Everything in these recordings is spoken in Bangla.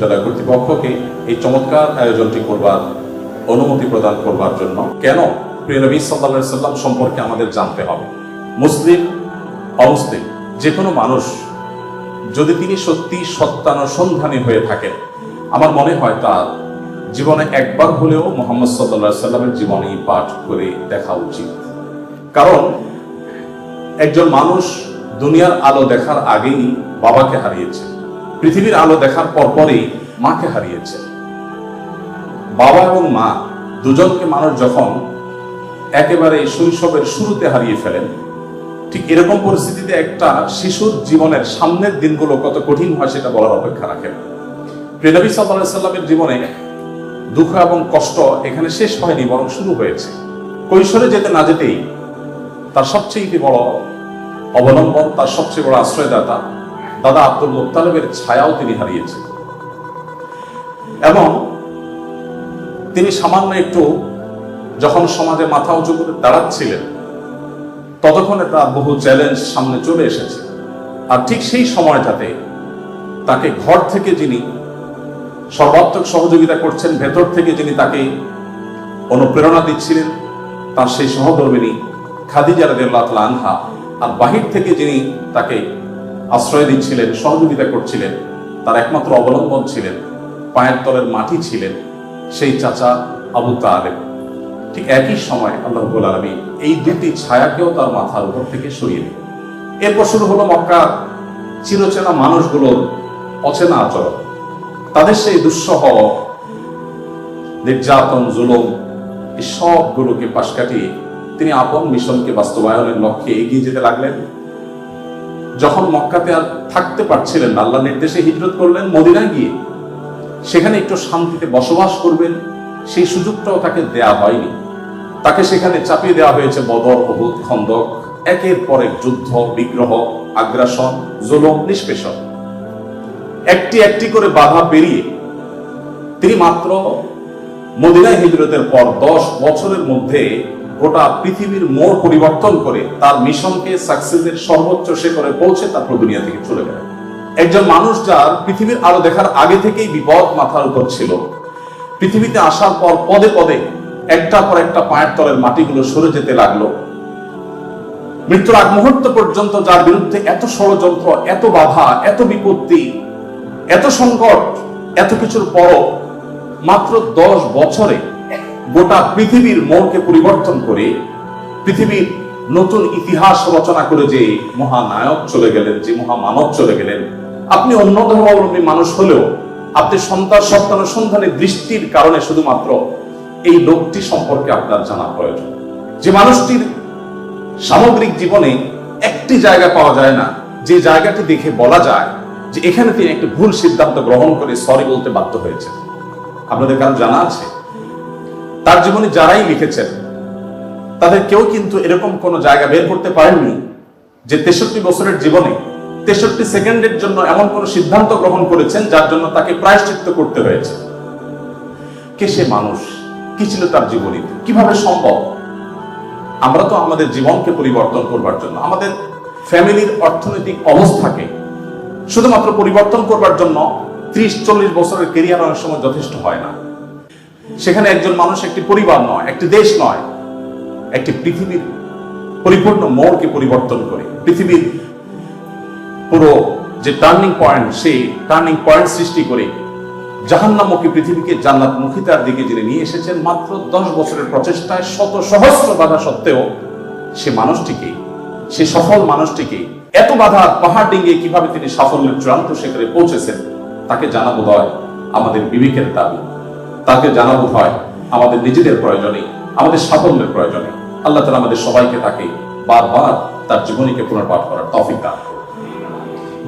বিশ্ববিদ্যালয় কর্তৃপক্ষকে এই চমৎকার আয়োজনটি করবার অনুমতি প্রদান করবার জন্য। কেন প্রিয় নবী সাল্লাল্লাহু আলাইহি সাল্লাম সম্পর্কে আমাদের জানতে হবে। মুসলিম অমুসলিম যে কোনো মানুষ যদি তিনি সত্যি সত্যানুসন্ধানী হয়ে থাকেন, আমার মনে হয় তার জীবনে একবার হলেও মুহাম্মদ সাল্লাল্লাহু আলাইহি সাল্লামের জীবনী পাঠ করে দেখা উচিত। কারণ একজন মানুষ দুনিয়ার আলো দেখার আগেই বাবাকে হারিয়েছে, পৃথিবীর আলো দেখার পরপরই মাকে হারিয়েছে। বাবা এবং মা দুজনকে মানুষ যখন একেবারে শৈশবের শুরুতে হারিয়ে ফেলেন, ঠিক এরকম পরিস্থিতিতে একটা শিশুর জীবনের সামনের দিনগুলো কত কঠিন হয় সেটা বলার অপেক্ষা রাখেন। প্রিয় নবী সাল্লাল্লাহু আলাইহি সাল্লামের জীবনে দুঃখ এবং কষ্ট এখানে শেষ হয়নি, বরং শুরু হয়েছে। কৈশোরে যেতে না যেতেই তার সবচেয়ে বড় অবলম্বন, তার সবচেয়ে বড় আশ্রয়দাতা দাদা আব্দুল মুত্তালিবের ছায়াও তিনি হারিয়েছেন। এবং তিনি সামান্য একটু যখন সমাজে মাথা উঁচু করে দাঁড়াচ্ছিলেন, ততক্ষণে তার বহু চ্যালেঞ্জ সামনে চলে এসেছে। আর ঠিক সেই সময়টাতে তাকে ঘর থেকে যিনি সর্বাত্মক সহযোগিতা করছেন, ভেতর থেকে যিনি তাকে অনুপ্রেরণা দিচ্ছিলেন, তার সেই সহধর্মিনী খাদিজা রাদিয়াল্লাহু তাআলা আনহা, আর বাহির থেকে যিনি তাকে আশ্রয় দিচ্ছিলেন, সহযোগিতা করছিলেন, তার একমাত্র অবলম্বন ছিলেন, পায়ের তলের মাটি ছিলেন সেই চাচা আবু তালেব। ঠিক একই সময় আল্লাহ রাব্বুল আলামিন এই দুটি ছায়াকেও তার মাথার উপর থেকে সরিয়ে দিলেন। এরপর শুরু হলো মক্কার চিরচেনা মানুষগুলোর অচেনা আচরণ, তাদের সেই দুঃসহ নির্যাতন, জুলুম, এই সবগুলোকে পাশ কাটিয়ে তিনি আপন মিশনকে বাস্তবায়নের লক্ষ্যে এগিয়ে যেতে লাগলেন। যখন মক্কাতে আর থাকতে পারছিলেন না, আল্লাহর নির্দেশে হিজরত করলেন মদিনায় গিয়ে। সেখানে একটু শান্তিতে বসবাস করবেন সেই সুযোগটাও তাকে দেয়া হয়নি। তাকে সেখানে চাপিয়ে দেওয়া হয়েছে বদর, উহুদ, খন্দক, একের পর এক যুদ্ধ, বিগ্রহ, আগ্রাসন, জুলুম, নিষ্পেষণ। একটি একটি করে বাধা পেরিয়ে তিনি মাত্র মদিনায় হিজরতের পর 10 বছরের মধ্যে গোটা পৃথিবীর মোড় পরিবর্তন করে তার মিশনকে সাকসেসের সর্বোচ্চ শিখরে পৌঁছে তারপর দুনিয়া থেকে চলে গেলেন। একজন মানুষ যার পৃথিবীর আলো দেখার আগে থেকেই বিপদ মাথার উপর ছিল, পৃথিবীতে আসার পর পদে পদে একটা পর একটা পায়ের তলের মাটিগুলো সরে যেতে লাগলো। মৃত্যুর আগ মুহূর্ত পর্যন্ত যার বিরুদ্ধে এত ষড়যন্ত্র, এত বাধা, এত বিপত্তি, এত সংকট, এত কিছুর পরও মাত্র 10 বছরে গোটা পৃথিবীর মোড়কে পরিবর্তন করে পৃথিবীর নতুন ইতিহাস রচনা করে যে মহানায়ক চলে গেলেন, যে মহামানব চলে গেলেন, আপনি অন্য ধর্মাবলম্বী মানুষ হলেও আপনি সত্যানুসন্ধানের দৃষ্টির কারণে শুধুমাত্র এই লোকটি সম্পর্কে আপনার জানা প্রয়োজন। যে মানুষটির সামগ্রিক জীবনে একটি জায়গা পাওয়া যায় না যে জায়গাটি দেখে বলা যায় যে এখানে তিনি একটি ভুল সিদ্ধান্ত গ্রহণ করে সরি বলতে বাধ্য হয়েছেন। আপনাদের কারণ জানা আছে? তার জীবনে যারাই লিখেছেন তাদের কেউ কিন্তু এরকম কোন জায়গা বের করতে পারেননি যে 63 বছরের জীবনে 63 সেকেন্ডের জন্য এমন কোন সিদ্ধান্ত গ্রহণ করেছেন যার জন্য তাকে প্রায়শ্চিত্ত করতে হয়েছে। কে সে মানুষ? কি ছিল তার জীবনী? কিভাবে সম্ভব? আমরা তো আমাদের জীবনকে পরিবর্তন করবার জন্য, আমাদের ফ্যামিলির অর্থনৈতিক অবস্থাকে শুধুমাত্র পরিবর্তন করবার জন্য 30-40 বছরের ক্যারিয়ার অনেক সময় যথেষ্ট হয় না। সেখানে একজন মানুষ একটি পরিবার নয়, একটি দেশ নয়, একটি পৃথিবীর পরিপূর্ণ মোড়কে পরিবর্তন করে পৃথিবীর পুরো যে টার্নিং পয়েন্ট, সেই টার্নিং পয়েন্ট সৃষ্টি করে জাহান্নামমুখী পৃথিবীকে জান্নাতমুখিতার দিকে যিনি নিয়ে এসেছেন মাত্র 10 বছরের প্রচেষ্টায়, শত সহস্র বাধা সত্ত্বেও সে মানুষটিকে, সে সফল মানুষটিকে এত বাধা পাহাড় ডিঙ্গিয়ে কিভাবে তিনি সাফল্যের চূড়ান্ত শিখরে পৌঁছেছেন তাকে জানা বোধ হয় আমাদের বিবেকের দাবি। তাকে জানা বোধ হয় আমাদের নিজেদের প্রয়োজনে, আমাদের সাফল্যের প্রয়োজনে। আল্লাহ তাআলা আমাদের সবাইকে তাকে বারবার তার জীবনীকে পুনর্পাঠ করার তৌফিক দান করুন।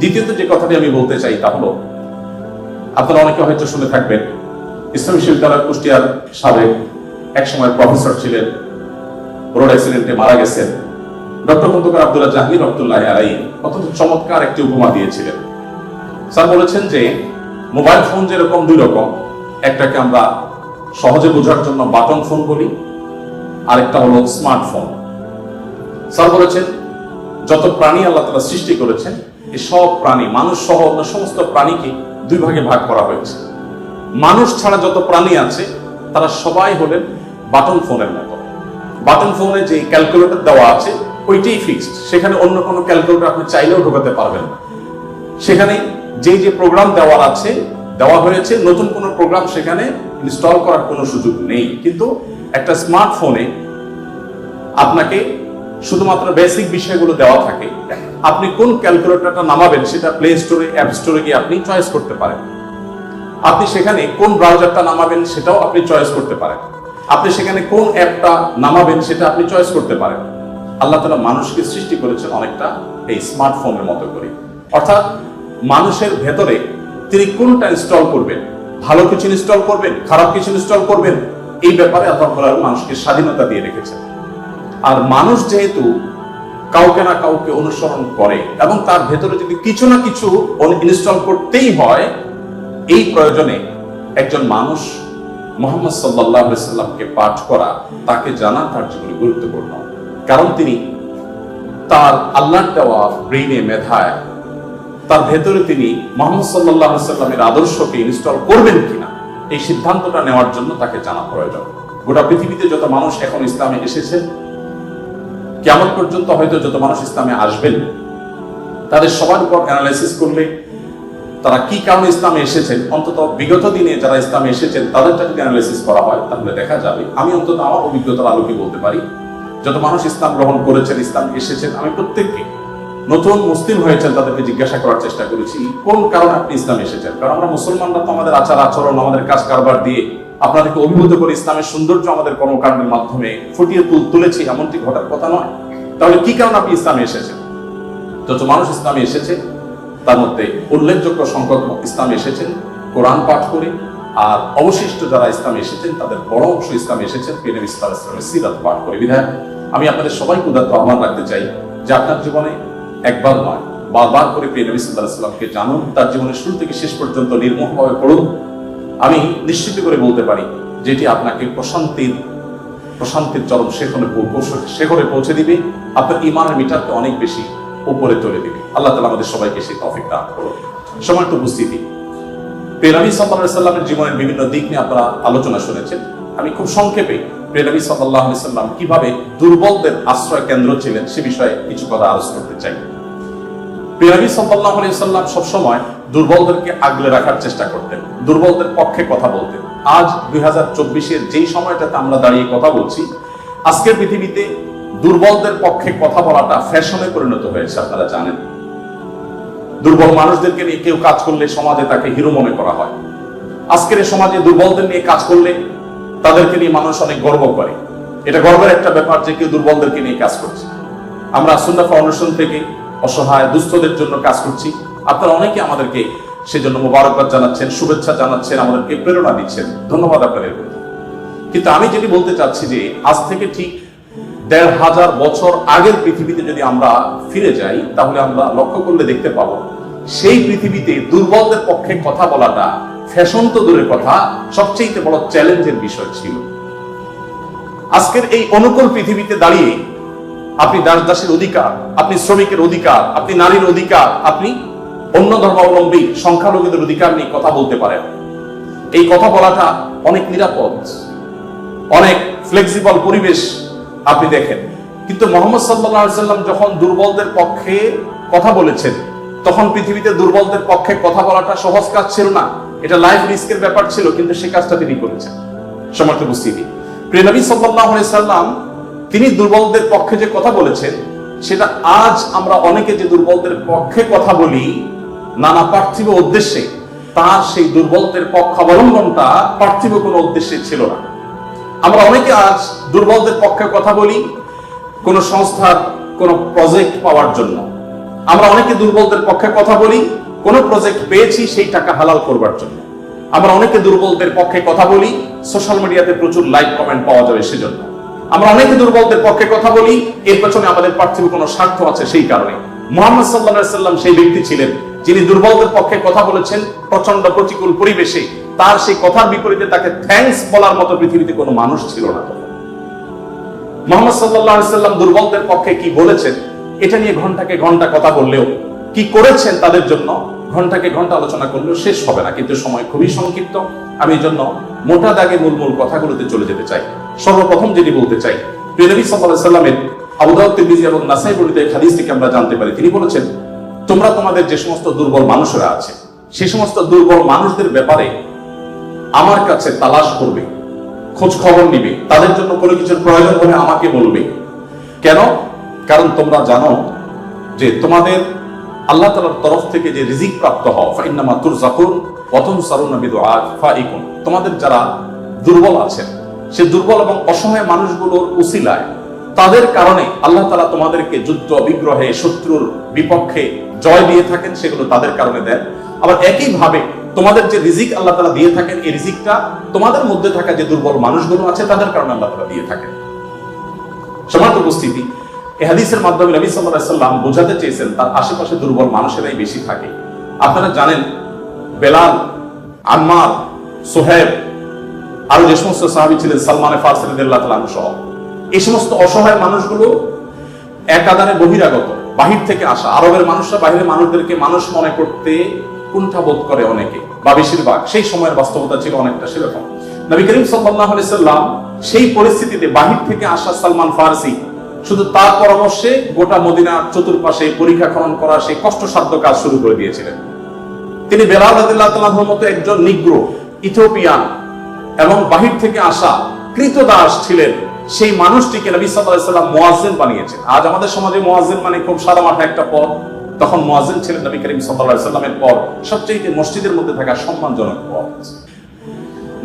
দ্বিতীয়ত যে কথাটি আমি বলতে চাই তা হলো, আপনারা অনেকে হয়তো শুনে থাকবেন, ইসলামী বিশ্ববিদ্যালয় কুষ্টিয়ার সাবেক একসময় প্রফেসর ছিলেন, রোড অ্যাক্সিডেন্টে মারা গেছেন, ডক্টর খন্দকার আব্দুল্লাহ জাহাঙ্গীর রহমতুল্লাহি আলাইহি অত্যন্ত চমৎকার একটি উপমা দিয়েছিলেন। স্যার বলেছেন যে মোবাইল ফোন যেরকম 2 রকম, একটাকে আমরা সহজে বোঝার জন্য বাটন ফোন বলি, আরেকটা হলো স্মার্টফোন। স্যার বলেছেন যত প্রাণী আল্লাহ তাআলা সৃষ্টি করেছেন, এই সব প্রাণী, মানুষ সহ অন্য সমস্ত প্রাণীকে দুই ভাগে ভাগ করা হয়েছে। মানুষ ছাড়া যত প্রাণী আছে তারা সবাই হলেন বাটন ফোনের মতো। বাটন ফোনে যে ক্যালকুলেটর দেওয়া আছে ওইটাই ফিক্সড, সেখানে অন্য কোনো ক্যালকুলেটর আপনি চাইলেও ঢোকাতে পারবেন না। সেখানে যে প্রোগ্রাম দেওয়া হয়েছে, নতুন কোনো প্রোগ্রাম সেখানে ইনস্টল করার কোনো সুযোগ নেই। কিন্তু একটা স্মার্টফোনে আপনাকে শুধুমাত্র বেসিক বিষয়গুলো দেওয়া থাকে। আপনি কোন ক্যালকুলেটরটা নামাবেন সেটা প্লে স্টোরে, অ্যাপ স্টোরে গিয়ে আপনি চয়েস করতে পারেন। আপনি সেখানে কোন ব্রাউজারটা নামাবেন সেটাও আপনি চয়েস করতে পারেন। আপনি সেখানে কোন অ্যাপটা নামাবেন সেটা আপনি চয়েস করতে পারেন। আল্লাহ তাআলা মানুষকে সৃষ্টি করেছেন অনেকটা এই স্মার্টফোনের মতো করে, অর্থাৎ মানুষের ভেতরে তিনি কোনটা ইনস্টল করবেন, ভালো কিছু ইনস্টল করবেন, খারাপ কিছু ইনস্টল করবেন, এই ব্যাপারে আল্লাহ তাআলা মানুষকে স্বাধীনতা দিয়ে রেখেছেন। আর মানুষ যেহেতু কাউকে না কাউকে অনুসরণ করে এবং তার ভেতরে যদি কিছু না কিছু ইনস্টল করতেই হয়, এই প্রয়োজনে একজন মানুষ মুহাম্মদ সাল্লাল্লাহু আলাইহি সাল্লামকে পাঠ করা, তাকে জানা তার জীবনে গুরুত্বপূর্ণ। কারণ তিনি তার আল্লাহর দেওয়া ব্রেইনে, মেধায়, তার ভেতরে তিনি মুহাম্মদ সাল্লাল্লাহু আলাইহি সাল্লামের আদর্শকে ইনস্টল করবেন কিনা এই সিদ্ধান্তটা নেওয়ার জন্য তাকে জানা প্রয়োজন। গোটা পৃথিবীতে যত মানুষ এখন ইসলামে এসেছেন, কিয়ামত পর্যন্ত হয়তো যত মানুষ ইসলামে আসবেন, তাদের সবার উপর অ্যানালাইসিস করলে তারা কি কারণে ইসলামে এসেছেন, অন্তত বিগত দিনে যারা ইসলামে এসেছেন তাদেরটা যদি অ্যানালাইসিস করা হয় তাহলে দেখা যাবে, আমি অন্তত আমার অভিজ্ঞতার আলোকে বলতে পারি, যত মানুষ ইসলাম গ্রহণ করেছেন, ইসলাম এসেছেন, আমি প্রত্যেককে নতুন মুসলিম হয়েছেন তাদেরকে জিজ্ঞাসা করার চেষ্টা করেছি কোন কারণে আপনি ইসলামে এসেছেন। কারণ আমরা মুসলমানরা তো আমাদের আচার আচরণ, আমাদের কাজ কারবার দিয়ে আপনাদেরকে অভিভূত করে ইসলামের সৌন্দর্য আমাদের কর্মকাণ্ডের মাধ্যমে ফুটিয়ে তুলেছি, এমনটি ঘটার কথা নয়। তাহলে কি কারণে আপনি ইসলামে এসেছেন? যত মানুষ ইসলামে এসেছে তার মধ্যে উল্লেখযোগ্য সংখ্যক ইসলামে এসেছেন কোরআন পাঠ করে, আর অবশিষ্ট যারা ইসলামে এসেছেন তাদের বড় অংশ ইসলামে এসেছেন নবী সাল্লাল্লাহু আলাইহি ওয়াসাল্লামের সিরাত পাঠ করে। বিধায় আমি আপনাদের সবাইকে উদাত্ত আহ্বান রাখতে চাই যে আপনার জীবনে একবার নয়, বারবার করে নবী সাল্লাল্লাহু আলাইহি ওয়াসাল্লামকে জানুন, তার জীবনের শুরু থেকে শেষ পর্যন্ত নির্মোহভাবে পড়ুন। আমি নিশ্চিত করে বলতে পারি যেটি আপনাকে প্রশান্তির চরম শেখরে পৌঁছে দিবে, আপনার ঈমানের মিটারকে অনেক বেশি উপরে তুলে দিবে। আল্লাহ তাআলা আমাদের সবাইকে সেই তৌফিক দান করুন। সম্মানিত উপস্থিতি, নবী সাল্লাল্লাহু আলাইহি সাল্লামের জীবনের বিভিন্ন দিক নিয়ে আপনারা আলোচনা শুনেছেন। আমি খুব সংক্ষেপে নবী সাল্লাল্লাহু আলাইহি সাল্লাম কিভাবে দুর্বলদের আশ্রয় কেন্দ্র ছিলেন সে বিষয়ে কিছু কথা আলোচনা করতে চাই। নবী সাল্লাল্লাহু আলাইহি সাল্লাম সবসময় দুর্বলদেরকে আগলে রাখার চেষ্টা করতেন, দুর্বলদের পক্ষে কথা বলতেন। আজ 2024-এর যেই সময়টাতে আমরা দাঁড়িয়ে কথা বলছি, আজকের পৃথিবীতে দুর্বলদের পক্ষে কথা বলাটা ফ্যাশনে পরিণত হয়েছে। আপনারা জানেন, দুর্বল মানুষদেরকে নিয়ে কেউ কাজ করলে সমাজে তাকে হিরো মনে করা হয়। আজকের এই সমাজে দুর্বলদের নিয়ে কাজ করলে তাদেরকে নিয়ে মানুষ অনেক গর্ব করে। এটা গর্বের একটা ব্যাপার যে কেউ দুর্বলদেরকে নিয়ে কাজ করছে। আমরা সুন্নাহ ফাউন্ডেশন থেকে অসহায় দুস্থদের জন্য কাজ করছি। আপনারা অনেকে আমাদেরকে সেজন্য মোবারকবাদ জানাচ্ছেন, শুভেচ্ছা জানাচ্ছেন, আমাদেরকে প্রেরণা দিচ্ছেন, ধন্যবাদ আপনাদের প্রতি। কিন্তু আমি যেটি বলতে চাচ্ছি যে আজ থেকে ঠিক ১৫০০ বছর আগের পৃথিবীতে যদি আমরা ফিরে যাই তাহলে আমরা লক্ষ্য করলে দেখতে পাবো সেই পৃথিবীতে দুর্বলদের পক্ষে কথা বলাটা ফ্যাশন তো দূরের কথা, সবচেয়ে বড় চ্যালেঞ্জের বিষয় ছিল। আজকের এই অনুকূল পৃথিবীতে দাঁড়িয়ে আপনি দাস-দাসীর অধিকার, আপনি শ্রমিকের অধিকার, আপনি নারীর অধিকার, আপনি অন্য ধর্মাবলম্বী সংখ্যালঘুদের অধিকার নিয়ে কথা বলতে পারেন। এই কথা বলাটা অনেক নিরাপদ, অনেক ফ্লেক্সিবল পরিবেশ আপনি দেখেন। কিন্তু মুহাম্মদ সাল্লাল্লাহু আলাইহি সাল্লাম যখন দুর্বলদের পক্ষে কথা বলেছেন, তখন পৃথিবীতে দুর্বলদের পক্ষে কথা বলাটা সহজ কাজ ছিল না, এটা লাইফ রিস্কের ব্যাপার ছিল, কিন্তু সেই কাজটা তিনি করেছেন। সম্মানিত উপস্থিতি, প্রিয় নবী সাল্লাল্লাহু আলাইহি সাল্লাম তিনি দুর্বলদের পক্ষে যে কথা বলেছেন, সেটা আজ আমরা অনেকে যে দুর্বলদের পক্ষে কথা বলি নানা পার্থিব উদ্দেশ্যে, তার সেই দুর্বলদের পক্ষাবলম্বনটা পার্থিব কোনো উদ্দেশ্যে ছিল না। আমরা অনেকে আজ দুর্বলদের পক্ষে কথা বলি কোন সংস্থার কোন প্রজেক্ট পাওয়ার জন্য। আমরা অনেকে দুর্বলদের পক্ষে কথা বলি কোন প্রজেক্ট পেয়েছি সেই টাকা হালাল করবার জন্য। আমরা অনেকে দুর্বলদের পক্ষে কথা বলি সোশ্যাল মিডিয়াতে প্রচুর লাইক কমেন্ট পাওয়া যাবে সেজন্য। আমরা অনেকে দুর্বলদের পক্ষে কথা বলি এর পেছনে আমাদের পার্থিব কোনো স্বার্থ আছে সেই কারণে। মুহাম্মদ সাল্লাল্লাহু আলাইহি সাল্লাম সেই ব্যক্তি ছিলেন যিনি দুর্বলদের পক্ষে কথা বলেছেন প্রচন্ড প্রতিকূল পরিবেশে। তার সেই কথার বিপরীতে তাকে থ্যাঙ্কস বলার মতো পৃথিবীতে কোনো মানুষ ছিল না। মুহাম্মদ সাল্লাল্লাহু আলাইহি সাল্লাম দুর্বলদের পক্ষে কি বলেছেন এটা নিয়ে ঘন্টাকে ঘন্টা কথা বললেও কি করেছেন তাদের জন্য ঘন্টাকে ঘন্টা আলোচনা করলেও শেষ হবে না, কিন্তু সময় খুবই সংক্ষিপ্ত। আমি এই জন্য মোটা দাগে মূল কথাগুলোতে চলে যেতে চাই। সর্বপ্রথম যেটি বলতে চাই, প্রিয় নবী সাল্লাল্লাহু আলাইহি সাল্লামের আবু দাউদ, তিরমিজি এবং নাসাই বর্ণিত এক হাদিস থেকে আমরা জানতে পারি, তিনি বলেছেন, তোমরা তোমাদের যে সমস্ত দুর্বল মানুষরা আছে সেই সমস্ত দুর্বল মানুষদের ব্যাপারে আমার কাছে তালাশ করবে, খোঁজ খবর নিবে, তাদের জন্য কোনো কিছুর প্রয়োজন হলে আমাকে বলবে। কেন? কারণ তোমরা জানো যে তোমাদের আল্লাহ তাআলার তরফ থেকে যে রিজিক প্রাপ্ত হও, ফাইন্নামা তুরজাকুন ওয়া তুনসারুনা বিদুআফাইকুম, তোমাদের যারা দুর্বল আছেন সে দুর্বল এবং অসহায় মানুষগুলোর উসিলায়, তাদের কারণে আল্লাহ তাআলা তোমাদেরকে যুদ্ধ বিগ্রহে শত্রুর বিপক্ষে জয় দিয়ে থাকেন, সেগুলো তাদের কারণে দেন। আবার একই ভাবে তোমাদের যে রিজিক আল্লাহ তাআলা দিয়ে থাকেন, এই রিজিকটা তোমাদের মধ্যে থাকা যে দুর্বল মানুষগুলো আছে তাদের কারণে আল্লাহ তাআলা দিয়ে থাকেন। সম্মানিত উপস্থিতি, এই হাদিসের মাধ্যমে নবী সাল্লাল্লাহু আলাইহি সাল্লাম বোঝাতে চেয়েছেন তার আশেপাশে দুর্বল মানুষেরাই বেশি থাকে। আপনারা জানেন বেলাল, আম্মার, সোহেব, আরো যে সমস্ত সাহাবী ছিলেন, সালমান ফারসি রাদিয়াল্লাহু তাআলা আনহু সহ, এই সমস্ত অসহায় মানুষগুলো একাধারে বহিরাগত, বাহির থেকে আসা। আরবের মানুষরা বাহিরের মানুষদেরকে মানুষ মনে করতে কুণ্ঠাবোধ করে অনেকে, বা বেশিরভাগ। সেই সময়ের বাস্তবতা ছিল অনেকটা সেরকম। নবী করিম সাল্লাল্লাহু আলাইহি সাল্লাম সেই পরিস্থিতিতে বাহির থেকে আসা সালমান ফারসি শুধু তার পরামর্শে গোটা মদিনার চতুর্পাশে পরীক্ষা খনন করা সেই কষ্টসাধ্য কাজ শুরু করে দিয়েছিলেন। তিনি বেলাল রাদিয়াল্লাহু তাআলার মতো একজন নিগ্রো, ইথিওপিয়ান এবং বাহির থেকে আসা কৃতদাস ছিলেন, সেই মানুষটিকে নবী সাল্লাল্লাহু আলাইহি সাল্লাম মুয়াজ্জিন বানিয়েছেন। আজ আমাদের সমাজে মুয়াজ্জিন মানে খুব সাদামাটা একটা পদ, তখন মুয়াজ্জিন ছিলেন নবী করিম সাল্লাল্লাহু আলাইহি সাল্লামের পর সবচেয়ে মসজিদের মধ্যে থাকা সম্মানজনক পদ।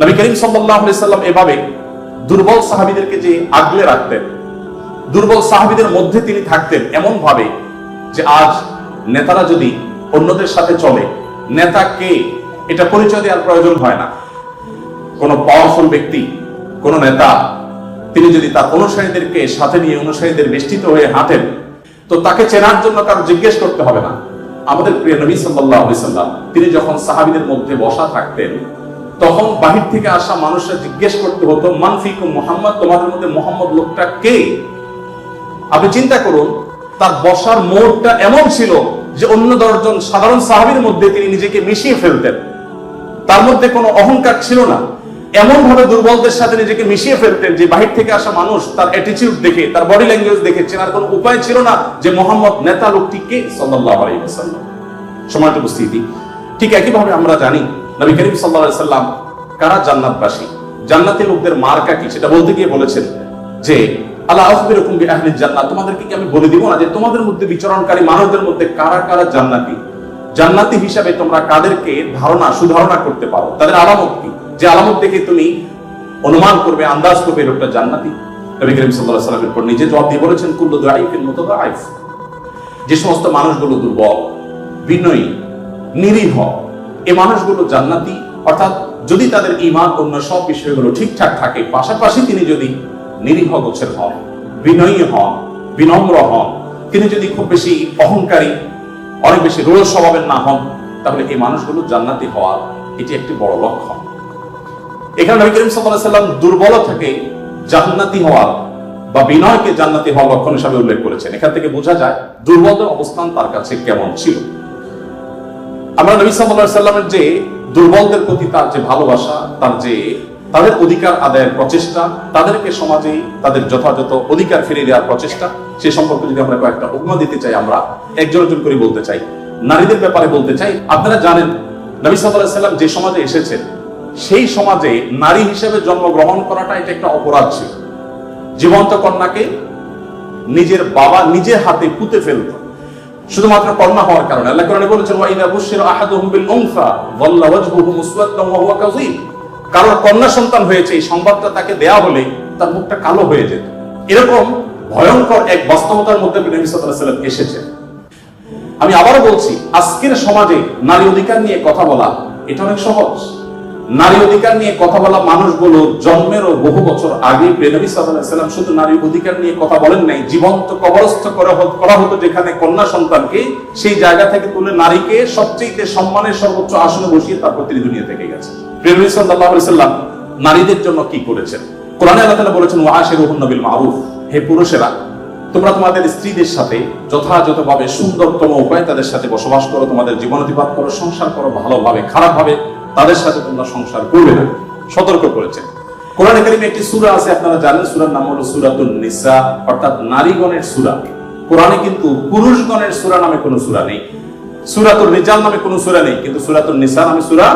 নবী করিম সাল্লাল্লাহু আলাইহি সাল্লাম এভাবে দুর্বল সাহাবীদেরকে যে আগলে রাখতেন, দুর্বল সাহাবীদের মধ্যে তিনি থাকতেন এমন ভাবে যে আজ নেতারা যদি অন্যদের সাথে চলে, নেতা কে এটা পরিচয় দেওয়ার প্রয়োজন হয় না। কোন পাওয়ারফুল ব্যক্তি, কোন নেতা, তিনি যদি তার অনুসারীদেরকে সাথে নিয়ে অনুসারীদের বেষ্টিত হয়ে হাঁটেন, তো তাকে চেনার জন্য কারো জিজ্ঞেস করতে হবে না। আমাদের প্রিয় নবী সাল্লাল্লাহু আলাইহি সাল্লাম তিনি যখন সাহাবীদের মধ্যে বসা থাকতেন, তখন বাহির থেকে আসা মানুষরা জিজ্ঞেস করতে হতো, মান ফিকুম মুহাম্মদ, তোমাদের মধ্যে মুহাম্মদ লোকটা কে? আপনি চিন্তা করুন, তার বসার মোড়টা এমন ছিল যে অন্য 10 জন সাধারণ সাহাবীর মধ্যে তিনি নিজেকে মিশিয়ে ফেলতেন। তার মধ্যে কোনো অহংকার ছিল না, এমন ভাবে দুর্বলদের সাথে নিজেকে মিশিয়ে ফেলতেন যে বাহির থেকে আসা মানুষ তার অ্যাটিটিউড দেখে, তার বডি ল্যাঙ্গুয়েজ দেখে চেনার কোনো উপায় ছিল না যে মুহাম্মদ নেতা লোকটি কে, সাল্লাল্লাহু আলাইহি ওয়াসাল্লাম। সম্মানিত উপস্থিতি, ঠিক একই ভাবে আমরা জানি নবী করিম সাল্লাল্লাহু আলাইহি ওয়াসাল্লাম কারা জান্নাতবাসী, জান্নাতি লোকদের মার্কা কি, সেটা বলতে গিয়ে বলেছেন যে আলা আখবিরুকুম বিআহলিল জান্নাহ, তোমাদেরকে কি আমি বলে দিব না যে তোমাদের মধ্যে বিচরণকারী মানুষদের মধ্যে কারা কারা জান্নাতি, জান্নাতি হিসাবে তোমরা কাদেরকে সুধারণা করতে পারো, তাদের আলামত কি, যে আলামত দেখে তুমি অনুমান করবে, আন্দাজ করবে লোকটা জান্নাতি। নবী করিম সাল্লাল্লাহু আলাইহি ওয়াসাল্লামের পর নিজে জবাব দিয়ে বলেছেন, কুল্লু দাঈফিন মুতাদাঈফ, যে সমস্ত মানুষগুলো দুর্বল, বিনয়ী, নিরীহ, এই মানুষগুলো জান্নাতি। অর্থাৎ যদি তাদের ঈমান অন্য সব বিষয়গুলো ঠিকঠাক থাকে, পাশাপাশি তিনি যদি নিরীহ গোছের হন, বিনয়ী হন, বিনম্র হন, তিনি যদি খুব বেশি অহংকারী, অনেক বেশি রূঢ় স্বভাবের না হন, তাহলে এই মানুষগুলো জান্নাতি হওয়ার এটি একটি বড় লক্ষণ। এখানে নবী করিম সাল্লাল্লাহু আলাইহি ওয়াসাল্লাম দুর্বলতাকে জান্নাতি হওয়ার বা বিনয়কে জান্নাতি হওয়ার লক্ষণ হিসেবে উল্লেখ করেছেন। এখান থেকে বোঝা যায় দুর্বলতার অবস্থান তার কাছে কেমন ছিল। আমরা নবী সাল্লাল্লাহু আলাইহি ওয়াসাল্লামের যে দুর্বলদের প্রতি তার যে ভালোবাসা, তাদের অধিকার আদায়ের প্রচেষ্টা, তাদেরকে সমাজে তাদের যথাযথ অধিকার ফিরিয়ে দেওয়ার প্রচেষ্টা, সে সম্পর্কে যদি আমরা কয়েকটা উপমা দিতে চাই, আমরা একজন করে বলতে চাই। নারীদের ব্যাপারে বলতে চাই, আপনারা জানেন নবী সাল্লাল্লাহু আলাইহি ওয়াসাল্লাম যে সমাজে এসেছেন, সেই সমাজে নারী হিসেবে জন্মগ্রহণ করাটা এটা একটা অপরাধ ছিল। জীবন্ত কন্যাকে নিজের বাবা নিজের হাতে পুঁতে ফেলত শুধুমাত্র কন্যা হওয়ার কারণে। আল্লাহ কোরআনে বলেছেন, ওয়া ইযা বুশিরা আহাদুহুম বিল উনসা যাল্লা ওয়াজহুহু মুসওয়াদ্দান ওয়া হুয়া কাযীব, কারণ কন্যা সন্তান হয়েছে এই সংবাদটা তাকে দেয়া হলে তার মুখটা কালো হয়ে যেত। এরকম ভয়ঙ্কর এক বাস্তবতার মধ্যে নবী সাল্লাল্লাহু আলাইহি ওয়াসাল্লাম এসেছেন। আমি আবারও বলছি, আজকের সমাজে নারী অধিকার নিয়ে কথা বলা এটা অনেক সহজ। নারী অধিকার নিয়ে কথা বলা মানুষগুলো জন্মেরও বহু বছর আগে নবী সাল্লাল্লাহু আলাইহি ওয়াসাল্লাম শুধু নারী অধিকার নিয়ে কথা বলেন নাই, জীবন্ত কবরস্থ করা হতো যেখানে কন্যা সন্তানকে, সেই জায়গা থেকে তুলে নারীকে সবচেয়ে সম্মানের সর্বোচ্চ আসনে বসিয়ে তারপর তিনি দুনিয়া থেকে গেছেন। নবী সাল্লাল্লাহু আলাইহি ওয়াসাল্লাম নারীদের জন্য কি করেছেন? কোরআনে আল্লাহ তাআলা বলেছেন, ওয়াশিরুহুন্না বিল মারুফ, হে পুরুষেরা তোমরা তোমাদের স্ত্রীদের সাথে যথাযথভাবে সুন্দরতম উপায়ে তাদের সাথে বসবাস করো, তোমাদের জীবনাতিপাত করো, সংসার করো ভালোভাবে, খারাপভাবে তাদের সাথে তোমরা সংসার করবে না, সতর্ক করেছেন। কোরআনে কারিমে একটি সূরা আছে, আপনারা জানেন, সূরার নাম হলো সূরাতুন নিসা, অর্থাৎ নারীগণের সূরা। কোরআনে কিন্তু পুরুষগণের সূরা নামে কোনো সূরা নেই, সূরাতুর রিজাল নামে কোনো সূরা নেই, কিন্তু সূরাতুন নিসা নামে সূরা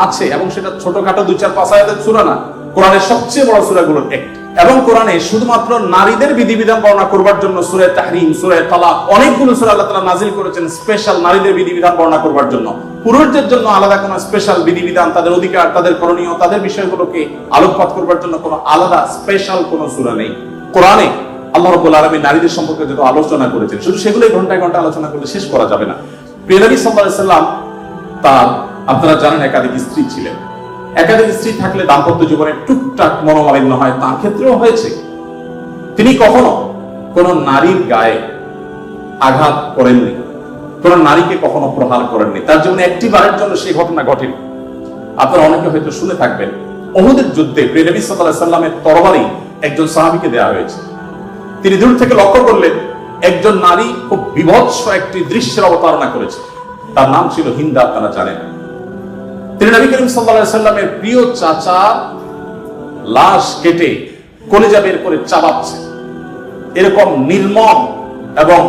আছে, এবং সেটা ছোটখাটো 2-4-5 আয়াতের সূরা না, কোরআনের সবচেয়ে বড় সূরাগুলোর একটি। এবং কোরআনে শুধুমাত্র নারীদের বিধিবিধান বর্ণনা করবার জন্য সূরা তাহরিম, সূরা তালাক, অনেকগুলো সূরা আল্লাহ তাআলা নাযিল করেছেন স্পেশাল নারীদের বিধিবিধান বর্ণনা করবার জন্য। পুরুষদের জন্য আলাদা কোনো স্পেশাল বিধিবিধান, তাদের অধিকার, তাদের করণীয়, তাদের বিষয়গুলোকে আলোকপাত করবার জন্য কোনো আলাদা স্পেশাল কোনো সূরা নেই। কোরআনে আল্লাহ রাব্বুল আলামিন নারীদের সম্পর্কে যত আলোচনা করেছেন, শুধু সেগুলোই ঘন্টায় ঘন্টা আলোচনা করলে শেষ করা যাবে না। প্রিয় নবী সাল্লাল্লাহু আলাইহি সাল্লাম তার, আপনারা জানেন, একাধিক স্ত্রী ছিলেন। একাধিক স্ত্রী থাকলে দাম্পত্য জীবনে টুকটাক মনোমালিন্য হয়, তার ক্ষেত্রেও হয়েছে। তিনি কখনো কোন নারীর গায়ে আঘাত করেননি, কোন নারীকে কখনো প্রহার করেননি, তার জীবনে একটি বারের জন্য সেই ঘটনা ঘটেনি। আপনারা অনেকে হয়তো শুনে থাকবেন, উহুদের যুদ্ধে প্রিয় নবী সাল্লাল্লাহু আলাইহি সাল্লামের তরবারি একজন সাহাবীকে দেওয়া হয়েছে। তিনি দূর থেকে লক্ষ্য করলেন একজন নারী খুব বিভৎস একটি দৃশ্যের অবতারণা করেছে, তার নাম ছিল হিন্দা, আপনারা জানেন। তিনি নবী করিম সাল্লাল্লাহু আলাইহি সাল্লামের প্রিয় চাচা লাশ কেটে কলিজা বের করে চাবাচ্ছে, এরকম নির্মম এবং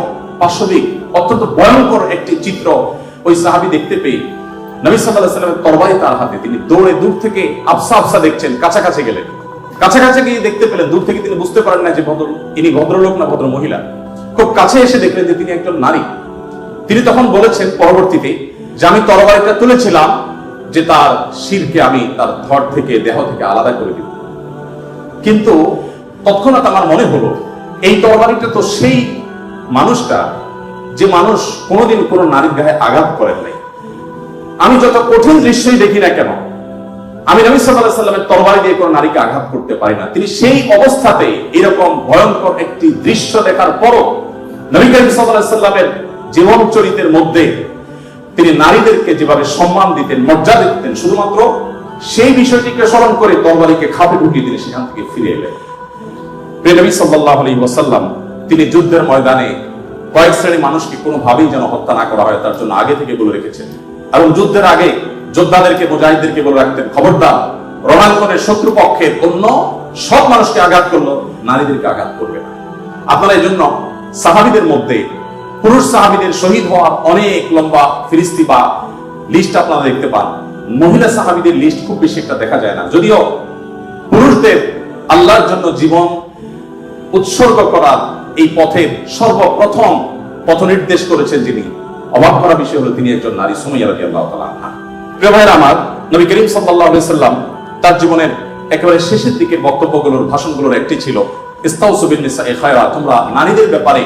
পাশবিক অত্যন্ত ভয়ঙ্কর একটি চিত্র ওই সাহাবী দেখতে পেয়ে নবী সাল্লাল্লাহু আলাইহি সাল্লামের তরবারি তার হাতে, তিনি দৌড়ে দূর থেকে আফসা আফসা দেখছেন, কাছাকাছি গেলেন, কাছাকাছি গিয়ে দেখতে পেলেন, দূর থেকে তিনি বুঝতে পারেন না যে ইনি ভদ্রলোক না ভদ্র মহিলা। খুব কাছে এসে দেখলেন যে তিনি একজন নারী। তিনি তখন বলেছেন পরবর্তীতে যে আমি তরবারিটা তুলেছিলাম যে তার শিরকে আমি তার ধড় থেকে, দেহ থেকে আলাদা করে দিব, কিন্তু তৎক্ষণাৎ আমার মনে হলো এই তরবারিটা তো সেই মানুষটা যে মানুষ কোনোদিন কোনো নারীর গায়ে আঘাত করেন নাই। আমি যত কঠিন দৃশ্যই দেখি না কেন, আমি নবী সাল্লাল্লাহু আলাইহি সাল্লামের তরবারি দিয়ে কোনো নারীকে আঘাত করতে পারি না। তিনি সেই অবস্থাতে এরকম ভয়ঙ্কর একটি দৃশ্য দেখার পরও নবী করিম সাল্লাল্লাহু আলাইহি সাল্লামের জীবন চরিত্রের মধ্যে তিনি নারীদেরকে যেভাবে সম্মান দিতেন, মর্যাদা দিতেন, শুধুমাত্র সেই বিষয়টিকে স্মরণ করে তরবারিকে খাপে ঢুকিয়ে তিনি সেখান থেকে ফিরে এলেন। প্রিয় নবী সাল্লাল্লাহু আলাইহি ওয়াসাল্লাম তিনি যুদ্ধের ময়দানে কয়েক শ্রেণী মানুষকে কোনোভাবেই যেন হত্যা না করা হয় তার জন্য আগে থেকে বলে রেখেছেন, এবং যুদ্ধের আগে যোদ্ধাদেরকে, মুজাহিদদেরকে বলে রাখতেন, খবরদার রণাঙ্গনের শত্রুপক্ষের অন্য সব মানুষকে আঘাত করলো, নারীদেরকে আঘাত করবে না। আপনারা এই জন্য সাহাবীদের মধ্যে পুরুষ সাহাবীদের শহীদ হওয়ার অনেক লম্বা ফিরিস্তি বা লিস্ট আপনারা দেখতে পান, মহিলা সাহাবীদের লিস্ট খুব বেশি একটা দেখা যায় না। যদিও পুরুষদের আল্লাহর জন্য জীবন উৎসর্গ করার এই পথের সর্বপ্রথম পথ নির্দেশ করেছেন যিনি, অবাক করা বিষয় হলো তিনি একজন নারী, সুমাইয়া রাদিয়াল্লাহু তাআলা আনহা। প্রিয় ভাইরা আমার, নবী করিম সাল্লাল্লাহু আলাইহি সাল্লাম তার জীবনের একেবারে শেষের দিকে বক্তব্যগুলোর, ভাষণগুলোর একটি ছিল ইস্তাউসু বিন নিসাই খায়রা, তোমরা নারীদের ব্যাপারে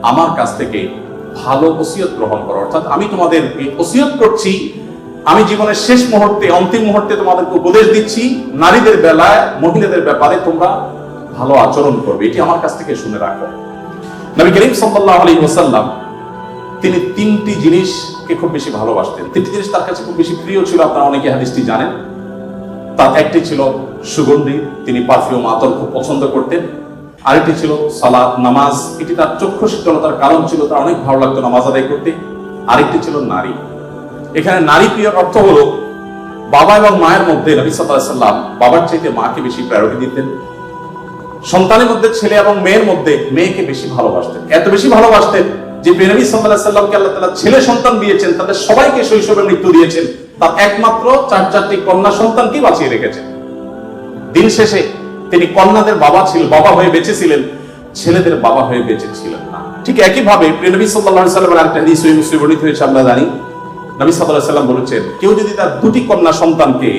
আমার কাছ থেকে ভালো ওসিয়ত গ্রহণ করো, অর্থাৎ আমি তোমাদেরকে ওসিয়ত করছি, আমি জীবনের শেষ মুহূর্তে, অন্তিম মুহূর্তে তোমাদেরকে উপদেশ দিচ্ছি, নারীদের বেলায়, মহিলাদের ব্যাপারে তোমরা ভালো আচরণ করবে, এটি আমার কাছ থেকে শুনে রাখো। নবী করিম সাল্লাল্লাহু আলাইহি ওয়াসাল্লাম তিনি তিনটি জিনিসকে খুব বেশি ভালোবাসতেন, তিনটি জিনিস তার কাছে খুব বেশি প্রিয় ছিল, আপনারা অনেকে হাদিসটি জানেন। তার একটি ছিল সুগন্ধি, তিনি পারফিউম, আতর খুব পছন্দ করতেন। আরেকটি ছিল সালাত, নামাজ, এটি তার চক্ষু শীতলতার কারণ ছিল, তার অনেক ভালো লাগতো নামাজ আদায় করতে। আরেকটি ছিল নারী। এখানে নারী প্রিয় অর্থ হলো বাবা এবং মায়ের মধ্যে নবী সাল্লাল্লাহু আলাইহি ওয়াসাল্লাম বাবার চাইতে মাকে বেশি প্রায়োরিটি দিতেন। সন্তানের মধ্যে ছেলে এবং মেয়ের মধ্যে মেয়েকে বেশি ভালোবাসতেন, এত বেশি ভালোবাসতেন যে নবী সাল্লাল্লাহু আলাইহি ওয়াসাল্লামকে আল্লাহ তাআলা ছেলে সন্তান দিয়েছেন, তাদের সবাইকে শৈশবে মৃত্যু দিয়েছেন, তার একমাত্র 4টি কন্যা সন্তানকে বাঁচিয়ে রেখেছেন। দিন শেষে তিনি কন্যাদের বাবা বাবা হয়ে বেঁচেছিলেন, ছেলেদের বাবা হয়ে বেঁচে ছিলেন না। ঠিক একই ভাবে নবী সাল্লাল্লাহু আলাইহি ওয়াসাল্লামের আরেকটা হাদিস সহিহ মুসলিমে বর্ণিত হয়েছে, আমরা জানি নবী সাল্লাল্লাহু আলাইহি ওয়াসাল্লাম বলেছেন, কেউ যদি তার 2টি কন্যা সন্তানকে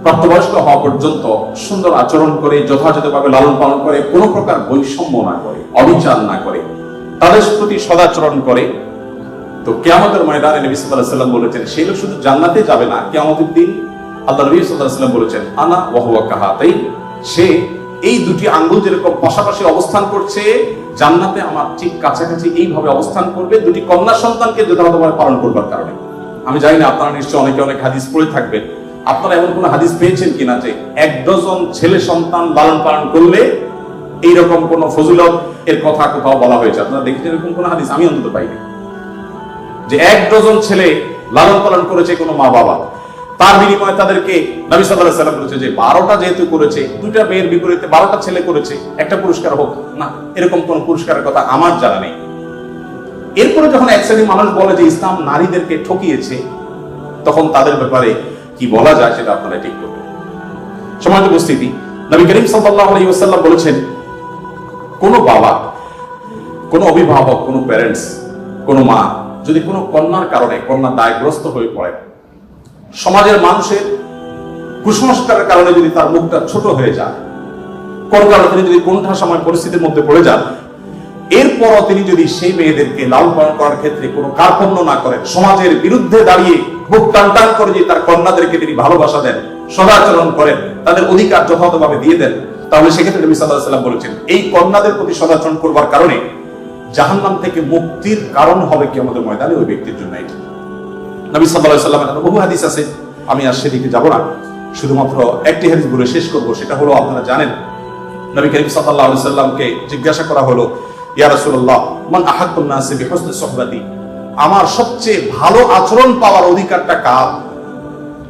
প্রাপ্তবয়স্ক হওয়া পর্যন্ত সুন্দর আচরণ করে, যথাযথভাবে লালন পালন করে, কোনো প্রকার বৈষম্য না করে, অবিচার না করে, তাদের প্রতি সদাচরণ করে, তো কিয়ামতের ময়দানে নবী সাল্লাল্লাহু আলাইহি ওয়াসাল্লাম বলেছেন সেই লোক শুধু জান্নাতে যাবে না, কিয়ামতের দিন আল্লাহ নবী সাল্লাল্লাহু আলাইহি ওয়াসাল্লাম বলেছেন, আনা ওয়া হুয়া কাহাতাইন, সে এই 2টি আঙ্গুল যেরকম পাশাপাশি অবস্থান করছে জান্নাতে আমার ঠিক কাছাকাছি এইভাবে অবস্থান করবে 2টি কন্যা সন্তানকে যথাযথভাবে পালন করবার কারণে। আমি জানি না আপনারা নিশ্চয়ই অনেকে অনেক হাদিস পড়ে থাকবেন, আপনারা এমন কোন হাদিস পেয়েছেন কিনা যে 1 ডজন ছেলে সন্তান লালন পালন করলে এইরকম কোন ফজিলত, এর কথা কোথাও বলা হয়েছে? আপনারা দেখেছেন এরকম কোন হাদিস? আমি অন্তত পাইনি যে 1 ডজন ছেলে লালন পালন করেছে কোনো মা বাবা, তার বিনিময়ে তাদেরকে নবী সাল্লাল্লাহু আলাইহি ওয়াসাল্লাম বলেছে যে 12টা যেহেতু করেছে, 2টা মেয়ের বিপরীতে 12টা ছেলে করেছে, একটা পুরস্কার হোক না। এরকম কোন পুরস্কারের কথা আমার জানা নেই। এরপরে যখন এক শ্রেণীর মানুষ বলে যে ইসলাম নারীদেরকে ঠকিয়েছে, তখন তাদের ব্যাপারে কি বলা যায় সেটা আপনারা ঠিক করবেন। সম্মানিত উপস্থিতি, নবী করিম সাল্লাল্লাহু আলাইহি ওয়াসাল্লাম বলেছেন, কোন বাবা, কোন অভিভাবক, কোন প্যারেন্টস, কোন মা যদি কোনো কন্যার কারণে কন্যা দায়গ্রস্ত হয়ে পড়ে, সমাজের মানুষের কুসংস্কারের কারণে যদি তার মুখটা ছোট হয়ে যায়, কোন কারণে তিনি যদি কোনটা সময় পরিস্থিতির মধ্যে পড়ে যান, এরপরও তিনি যদি সেই মেয়েদেরকে লালন পালন করার ক্ষেত্রে কোনো কার্পণ্য না করেন, সমাজের বিরুদ্ধে দাঁড়িয়ে বুক টান টান করে যে তার কন্যাদেরকে তিনি ভালোবাসা দেন, সদাচরণ করেন, তাদের অধিকার যথাযথভাবে দিয়ে দেন, তাহলে সেক্ষেত্রে নবী সাল্লাল্লাহু আলাইহি ওয়াসাল্লাম বলেছেন এই কন্যাদের প্রতি সদাচরণ করবার কারণে জাহান্নাম থেকে মুক্তির কারণ হবে কিয়ামতের ময়দানে ওই ব্যক্তির জন্য। এটি নবী সাল্লাল্লাহু আলাইহি ওয়াসাল্লামের বহু হাদিস আছে, আমি আর সেদিকে যাব না, শুধুমাত্র একটি হাদিস বলে শেষ করব। সেটা হলো, আপনারা জানেন নবী করিম সাল্লাল্লাহু আলাইহি ওয়াসাল্লামকে জিজ্ঞাসা করা হলো, ইয়া রাসূলুল্লাহ মান আহাক্কুন নাসি বিহুসনি সুহবাতি, আমার সবচেয়ে ভালো আচরণ পাওয়ার অধিকারটা কার?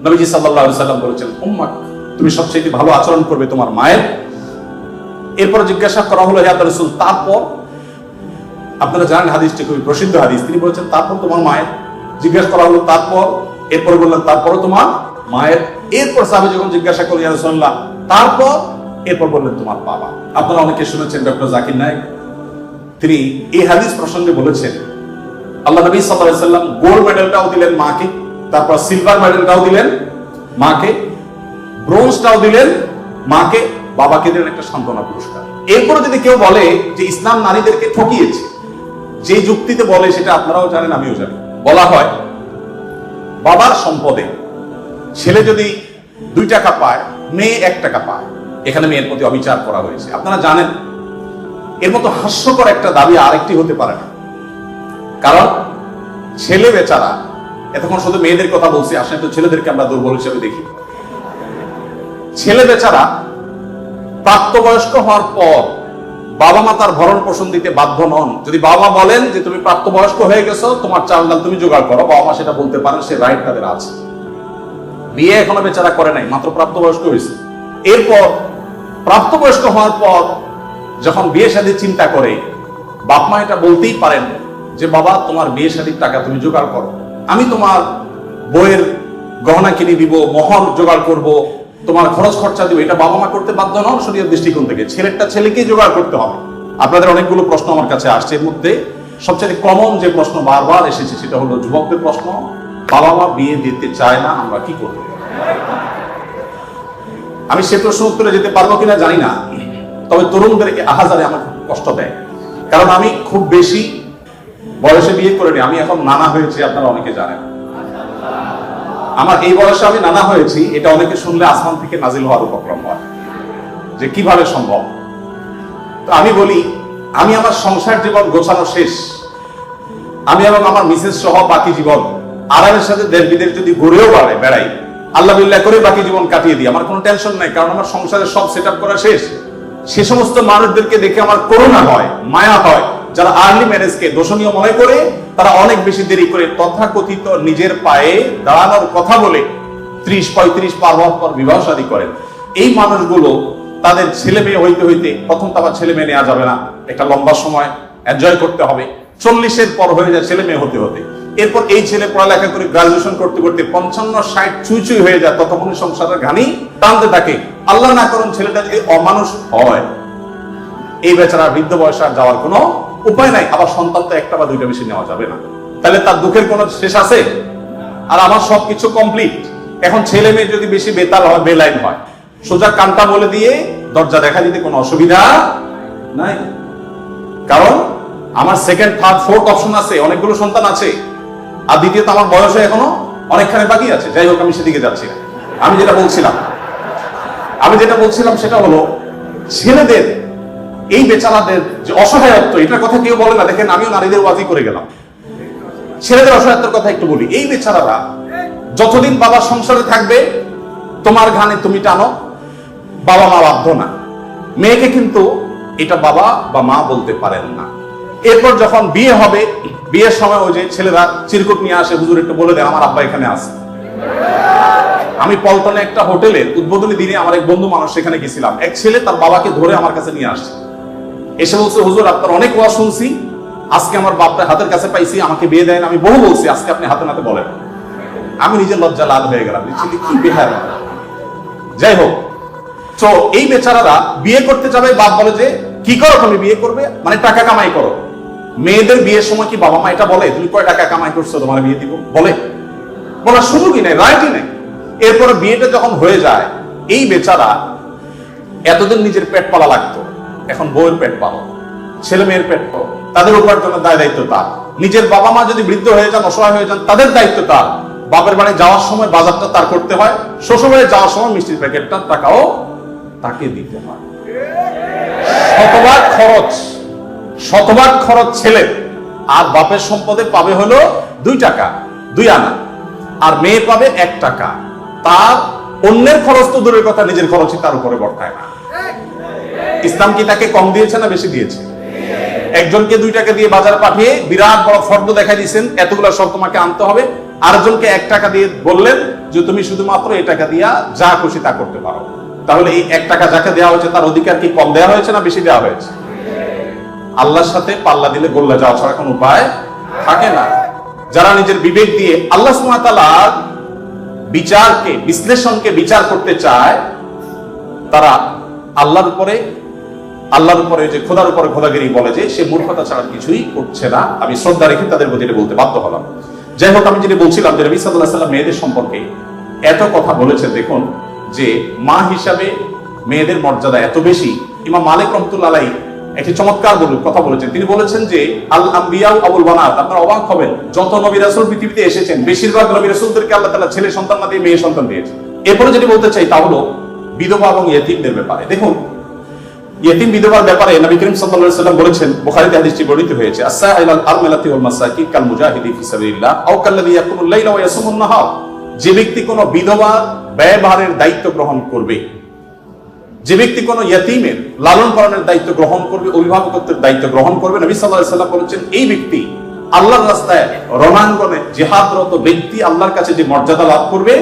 নবীজি সাল্লাল্লাহু আলাইহি ওয়াসাল্লাম বলেছেন, উম্মাক, তুমি সবচেয়ে ভালো আচরণ করবে তোমার মায়ের। এরপর জিজ্ঞাসা করা হলো, হে আল্লাহর রাসূল, তারপর? আপনারা জানেন হাদিসটি খুবই প্রসিদ্ধ হাদিস, তিনি বলেছেন তারপর তোমার মায়ের। জিজ্ঞাসা করা হলো তারপর, এরপর বললেন তারপর তোমার মায়ের। এরপর সাহাবী যখন জিজ্ঞাসা করলেন, ইয়া রাসূলুল্লাহ তারপর? এরপর বললেন তোমার বাবা। আপনারা অনেকে শুনেছেন ডক্টর জাকির নায়েক, তিনি এই হাদিস প্রসঙ্গে বলেছেন, আল্লাহ নবী সাল্লাল্লাহু আলাইহি ওয়াসাল্লাম গোল্ড মেডেলটাও দিলেন মাকে, তারপর সিলভার মেডেলটাও দিলেন মাকে, ব্রোঞ্জটাও দিলেন মাকে, বাবাকে দিলেন একটা সান্ত্বনা পুরস্কার। এরপরে যদি কেউ বলে যে ইসলাম নারীদেরকে ঠকিয়েছে, যে যুক্তিতে বলে সেটা আপনারাও জানেন আমিও জানি, বলা হয় বাবার সম্পদে ছেলে যদি 2 টাকা পায়, মেয়ে 1 টাকা পায়, এখানে মেয়ের প্রতি অবিচার করা হয়েছে। আপনারা জানেন এর মতো হাস্যকর একটা দাবি আরেকটি হতে পারে না, কারণ ছেলে বেচারা, এতক্ষণ শুধু মেয়েদের কথা বলছি, আসলে তো ছেলেদেরকে আমরা দুর্বল হিসেবে দেখি। ছেলে বেচারা প্রাপ্তবয়স্ক হওয়ার পর বাবা মা তার ভরণ পোষণ দিতে বাধ্য নন। যদি বাবা বলেন যে তুমি প্রাপ্তবয়স্ক হয়ে গেছো, তোমার চাল ডাল তুমি জোগাড় করো, বাবা মা সেটা বলতে পারেন, সে রাইট তাদের আছে। বিয়ে এখনো বেচারা করে নাই, মাত্র প্রাপ্তবয়স্ক হয়েছে। এরপর প্রাপ্তবয়স্ক হওয়ার পর যখন বিয়ে শাদীর চিন্তা করে, বাপ মা এটা বলতেই পারেন যে বাবা তোমার বিয়ে শাদীর টাকা তুমি জোগাড় করো, আমি তোমার বইয়ের গহনা কিনে দিব, মোহর জোগাড় করব, তোমার খরচ খরচা দিব। এটা বাবা মা করতে বাধ্য নন শরীয়তের দৃষ্টিকোণ থেকে, ছেলেটা ছেলেকেই জোগাড় করতে হবে। আপনাদের অনেকগুলো প্রশ্ন আমার কাছে আসছে, এর মধ্যে সবচেয়ে কমন যে প্রশ্ন বারবার এসেছে সেটা হলো যুবকদের প্রশ্ন, বাবা মা বিয়ে দিতে চায় না, আমরা কি করব? আমি সে প্রশ্ন উত্তরে যেতে পারবো কিনা জানি না, তবে তরুণদেরকে আহাজারে আমার কষ্ট দেয়, কারণ আমি খুব বেশি বয়সে বিয়ে করিনি, আমি এখন নানা হয়েছি, আপনারা অনেকে জানেন। আমার এই বয়সে আমি নানা হয়েছি, এটা অনেকে শুনলে আসমান থেকে নাজিল হওয়ার উপক্রম হয় যে কিভাবে সম্ভব। তো আমি বলি, আমি আমার সংসার জীবন গোছানো শেষ, আমি এবং আমার মিসেস সহ বাকি জীবন আরামের সাথে দেশ বিদেশ যদি ঘুরেও বেড়াই, আল্লাহ বিল্লাহ করে বাকি জীবন কাটিয়ে দিই, আমার কোনো টেনশন নাই, কারণ আমার সংসারের সব সেট আপ করা শেষ। সে সমস্ত মানুষদেরকে দেখে আমার করুণা হয়, মায়া হয়, যারা আর্লি ম্যারেজকে দোষণীয় মনে করে, তারা অনেক বেশি দেরি করে তথাকথিত নিজের পায়ে দাঁড়ানোর কথা বলে 30-35 পার হওয়ার পর বিবাহ শাদী করেন। এই মানুষগুলো তাদের ছেলে মেয়ে হইতে হইতে, প্রথম তো আবার ছেলে মেয়ে নেওয়া যাবে না, একটা লম্বা সময় এনজয় করতে হবে, 40-এর পর হয়ে যায় ছেলে মেয়ে হতে হতে। এরপর এই ছেলে পড়ালেখা করে গ্রাজুয়েশন করতে করতে 55-60 চুই হয়ে যায়, ততক্ষণ সংসারের ঘানি টানতে থাকে। আল্লাহ না করুন ছেলেটা যদি অমানুষ হয়, এই বেচারা বৃদ্ধ বয়সে আর যাওয়ার কোনো উপায় নাই। আবার সন্তান তো 1টা বা 2টা বেশি নেওয়া যাবে না, তাহলে তার দুঃখের কোনো শেষ আছে? আর আমার সবকিছু কমপ্লিট। এখন ছেলে মেয়ে যদি বেশি বেতাল হয়, বেলাইন হয়, সোজা কানটা বলে দিয়ে দরজা দেখা দিতে কোনো অসুবিধা নাই, কারণ আমার 2nd, 3rd, 4th অপশন আছে, অনেকগুলো সন্তান আছে। আর দ্বিতীয়ত আমার বয়সে এখনো অনেকখানি বাকি আছে। যাই হোক, আমি সেদিকে যাচ্ছি না। আমি যেটা বলছিলাম সেটা হলো, ছেলেদের এই বেচারাদের যে অসহায়ত্ব, এটার কথা কেউ বলে না। দেখেন, আমিও নারীদের ওয়াজি করে গেলাম, ছেলেদের অসহায়ত্বের কথা একটু বলি। এই বেচারারা যতদিন বাবা সংসারে থাকবে, তোমার ঘানে তুমি টানো, বাবা মা বাধ্য না। মেয়েকে কিন্তু এটা বাবা বা মা বলতে পারেন না। এরপর যখন বিয়ে হবে, বিয়ের সময় ওই যে ছেলেরা চিরকুট নিয়ে আসে, হুজুর একটু বলে দেন আমার আব্বা এখানে আছে। আমি পল্টনে একটা হোটেলের উদ্বোধনী দিনে আমার এক বন্ধু মানুষ সেখানে গেছিলাম, এক ছেলে তার বাবাকে ধরে আমার কাছে নিয়ে আসছে, এসে বলছে হুজুর আপনার অনেক ওয়াজ শুনছি, আজকে আমার বাপটা হাতের কাছে পাইছি, আমাকে বিয়ে দেন। আমি বহু বলছি আজকে আপনি হাতে নাতে বলেন। আমি নিজে লজ্জা লাল হয়ে গেলাম, কি বেহার। যাই হোক, তো এই বেচারারা বিয়ে করতে যাবে, বাপ বলে যে কি করো তুমি, বিয়ে করবে মানে টাকা কামাই করো। মেয়েদের বিয়ের সময় কি বাবা মা এটা বলে তুমি কয় টাকা কামাই করছো তোমার বিয়ে দিব? বলে? বলার সুযোগই নেই, রাইটই নেই। এরপরে বিয়েটা যখন হয়ে যায়, এই বেচারা এতদিন নিজের পেট পালা লাগতো, এখন বউয়ের পেট পালো, ছেলে মেয়ের পেট পালো, তাদের উপার্জনের দায় দায়িত্ব তার। নিজের বাবা মা যদি বৃদ্ধ হয়ে যান, অসহায় হয়ে যান, তাদের দায়িত্ব তার। বাপের বাড়ি যাওয়ার সময় বাজারটা তার করতে হয়, শ্বশুর বাড়ি যাওয়ার সময় মিষ্টির প্যাকেটটার টাকাও তাকে দিতে হয়। শতভাগ খরচ ছেলে, আর বাপের সম্পদে পাবে হলো 2 টাকা 2 আনা, আর মেয়ে পাবে 1 টাকা। তার অন্যের খরচ তো দূরের কথা, নিজের খরচই তার উপরে বর্তায় না। ইসলাম কি তাকে কম দিয়েছে না বেশি দিয়েছে? একজনকে 2 টাকা দিয়ে বাজার পাঠিয়ে বিরাট বড় ফর্দ দেখাই দিয়েছেন, এতগুলো সব তোমাকে আনতে হবে। আরেকজনকে 1 টাকা দিয়ে বললেন যে তুমি শুধুমাত্র এই টাকা দিয়া যা খুশি তা করতে পারো। তাহলে এই 1 টাকা যাকে দেওয়া হয়েছে তার অধিকার কি কম দেওয়া হয়েছে না বেশি দেওয়া হয়েছে? আল্লাহর সাথে পাল্লা দিলে গোল্লা যাওয়া ছাড়া কোনো উপায় থাকে না। যারা নিজের বিবেক দিয়ে আল্লাহ সুবহানাহু ওয়া তাআলার বিচারকে, বিশ্লেষণকে বিচার করতে চায়, তারা আল্লাহর উপরে যে খোদার উপরে খোদাগিরি বলে যে সে মূর্খতা ছাড়া কিছুই করছে না। আমি শ্রদ্ধা রেখে তাদের প্রতি বলতে বাধ্য হলাম। যাই হোক, আমি যেটা বলছিলাম যে নবী সাল্লাল্লাহু আলাইহি ওয়াসাল্লাম মেয়েদের সম্পর্কে এত কথা বলেছেন, দেখুন যে মা হিসাবে মেয়েদের মর্যাদা এত বেশি। ইমাম মালিক রাহমাতুল্লাহ আলাইহি একটি চমৎকার কথা বলেছেন। তিনি বলেছেন যে আল আম্বিয়া আবুল বানাত, আপনারা অবাক হবেন, যত নবী রাসূল পৃথিবীতে এসেছেন বেশিরভাগ নবী রাসূলদেরকে আল্লাহ তাআলা ছেলে সন্তান না দিয়ে মেয়ে সন্তান দিয়েছেন। এরপরে যেটি বলতে চাই তা হলো বিধবা এবং ইয়েতিমদের ব্যাপারে। দেখুন, ইয়েতিম বিধবার ব্যাপারে নবী করিম সাল্লাল্লাহু আলাইহি ওয়াসাল্লাম বলেছেন, বুখারীতে হাদিসটি বর্ণিত হয়েছে, আস-সাইলাল আরমালাতি ওয়াল মাসাকিন কাল মুজাহিদি ফি সাবিলিল্লাহ আও কাল্লাযী ইয়াকুমুল লাইলা ওয়া ইয়াসুমুন নাহার। যে ব্যক্তি কোনো বিধবা ব্যয়ভারের দায়িত্ব গ্রহণ করবে, যে ব্যক্তি কোনো ইয়েতিমের লালন পালনের দায়িত্ব গ্রহণ করবে, অভিভাবকত্বের দায়িত্ব গ্রহণ করবে, নবী সাল্লাল্লাহু আলাইহি ওয়াসাল্লাম বলেছেন এই ব্যক্তি আল্লাহর রাস্তায় রণাঙ্গনে জিহাদরত ব্যক্তি আল্লাহর কাছে যে মর্যাদা লাভ করবে,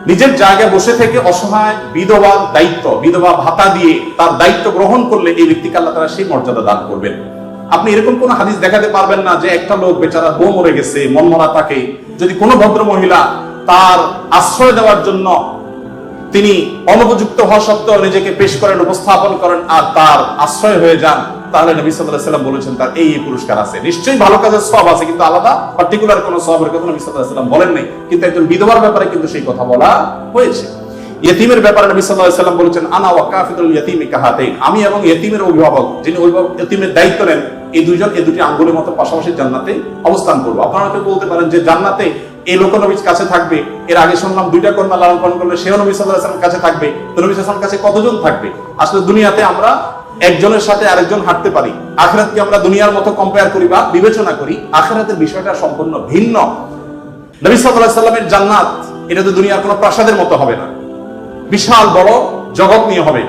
নিজের জায়গায় বসে থেকে অসহায় বিধবার দায়িত্ব, বিধবা ভাতা দিয়ে তার দায়িত্ব গ্রহণ করলে এই ব্যক্তিকে আল্লাহ তাআলা সেই মর্যাদা দান করবেন। আপনি এরকম কোন হাদিস দেখাতে পারবেন না যে একটা লোক বেচারা বউ মরে গেছে, মনমরা তাকে, যদি কোনো ভদ্র মহিলা তার আশ্রয় দেওয়ার জন্য তিনি অনুপযুক্ত হওয়া সত্ত্বেও নিজেকে পেশ করেন, উপস্থাপন করেন, আর তার আশ্রয় হয়ে যান, তাহলে নবী সাল্লাল্লাহু আলাইহি ওয়াসাল্লাম বলেছেন তার এই পুরস্কার আছে। নিশ্চয়ই ভালো কাজের সওয়াব আছে, কিন্তু আলাদা পার্টিকুলার কোনো সওয়াবের কথা নবী সাল্লাল্লাহু আলাইহি ওয়াসাল্লাম বলেন নাই। কিন্তু একজন বিধবার ব্যাপারে কিন্তু সেই কথা বলা হয়েছে। ইয়েতিমের ব্যাপারে নবী সাল্লাল্লাহু আলাইহি ওয়াসাল্লাম বলেছেন, আনা ওয়া কাফিতুল ইয়াতীমি কাহাতাইন, আমি এবং ইয়েতিমের অভিভাবক, যিনি ইয়েতিমের দায়িত্ব নেন, এই দুইজন এই দুটি আঙ্গুলের মতো পাশাপাশি জান্নাতে অবস্থান করবে। আপনারা হয়তো বলতে পারেন যে জান্নাতে এই লোক নবীর কাছে থাকবে, এর আগে শুনলাম 2টা কন্যা লালন পালন করলে সেও নবী সাল্লাল্লাহু আলাইহি ওয়াসাল্লামের কাছে থাকবে, তো নবী সাল্লাল্লাহু আলাইহি ওয়াসাল্লামের কাছে কতজন থাকবে? আসলে দুনিয়াতে আমরা একজনের সাথে আরেকজন হাঁটতে পারি, আখিরাতকে আমরা দুনিয়ার মতো কম্পেয়ার করি বা বিবেচনা করি, আখিরাতের বিষয়টা সম্পূর্ণ ভিন্ন। নবী সাল্লাল্লাহু আলাইহি ওয়াসাল্লামের জান্নাত এটা তো দুনিয়ার কোনো প্রাসাদের মতো হবে না, বিশাল বড় জগৎ নিয়ে হবে।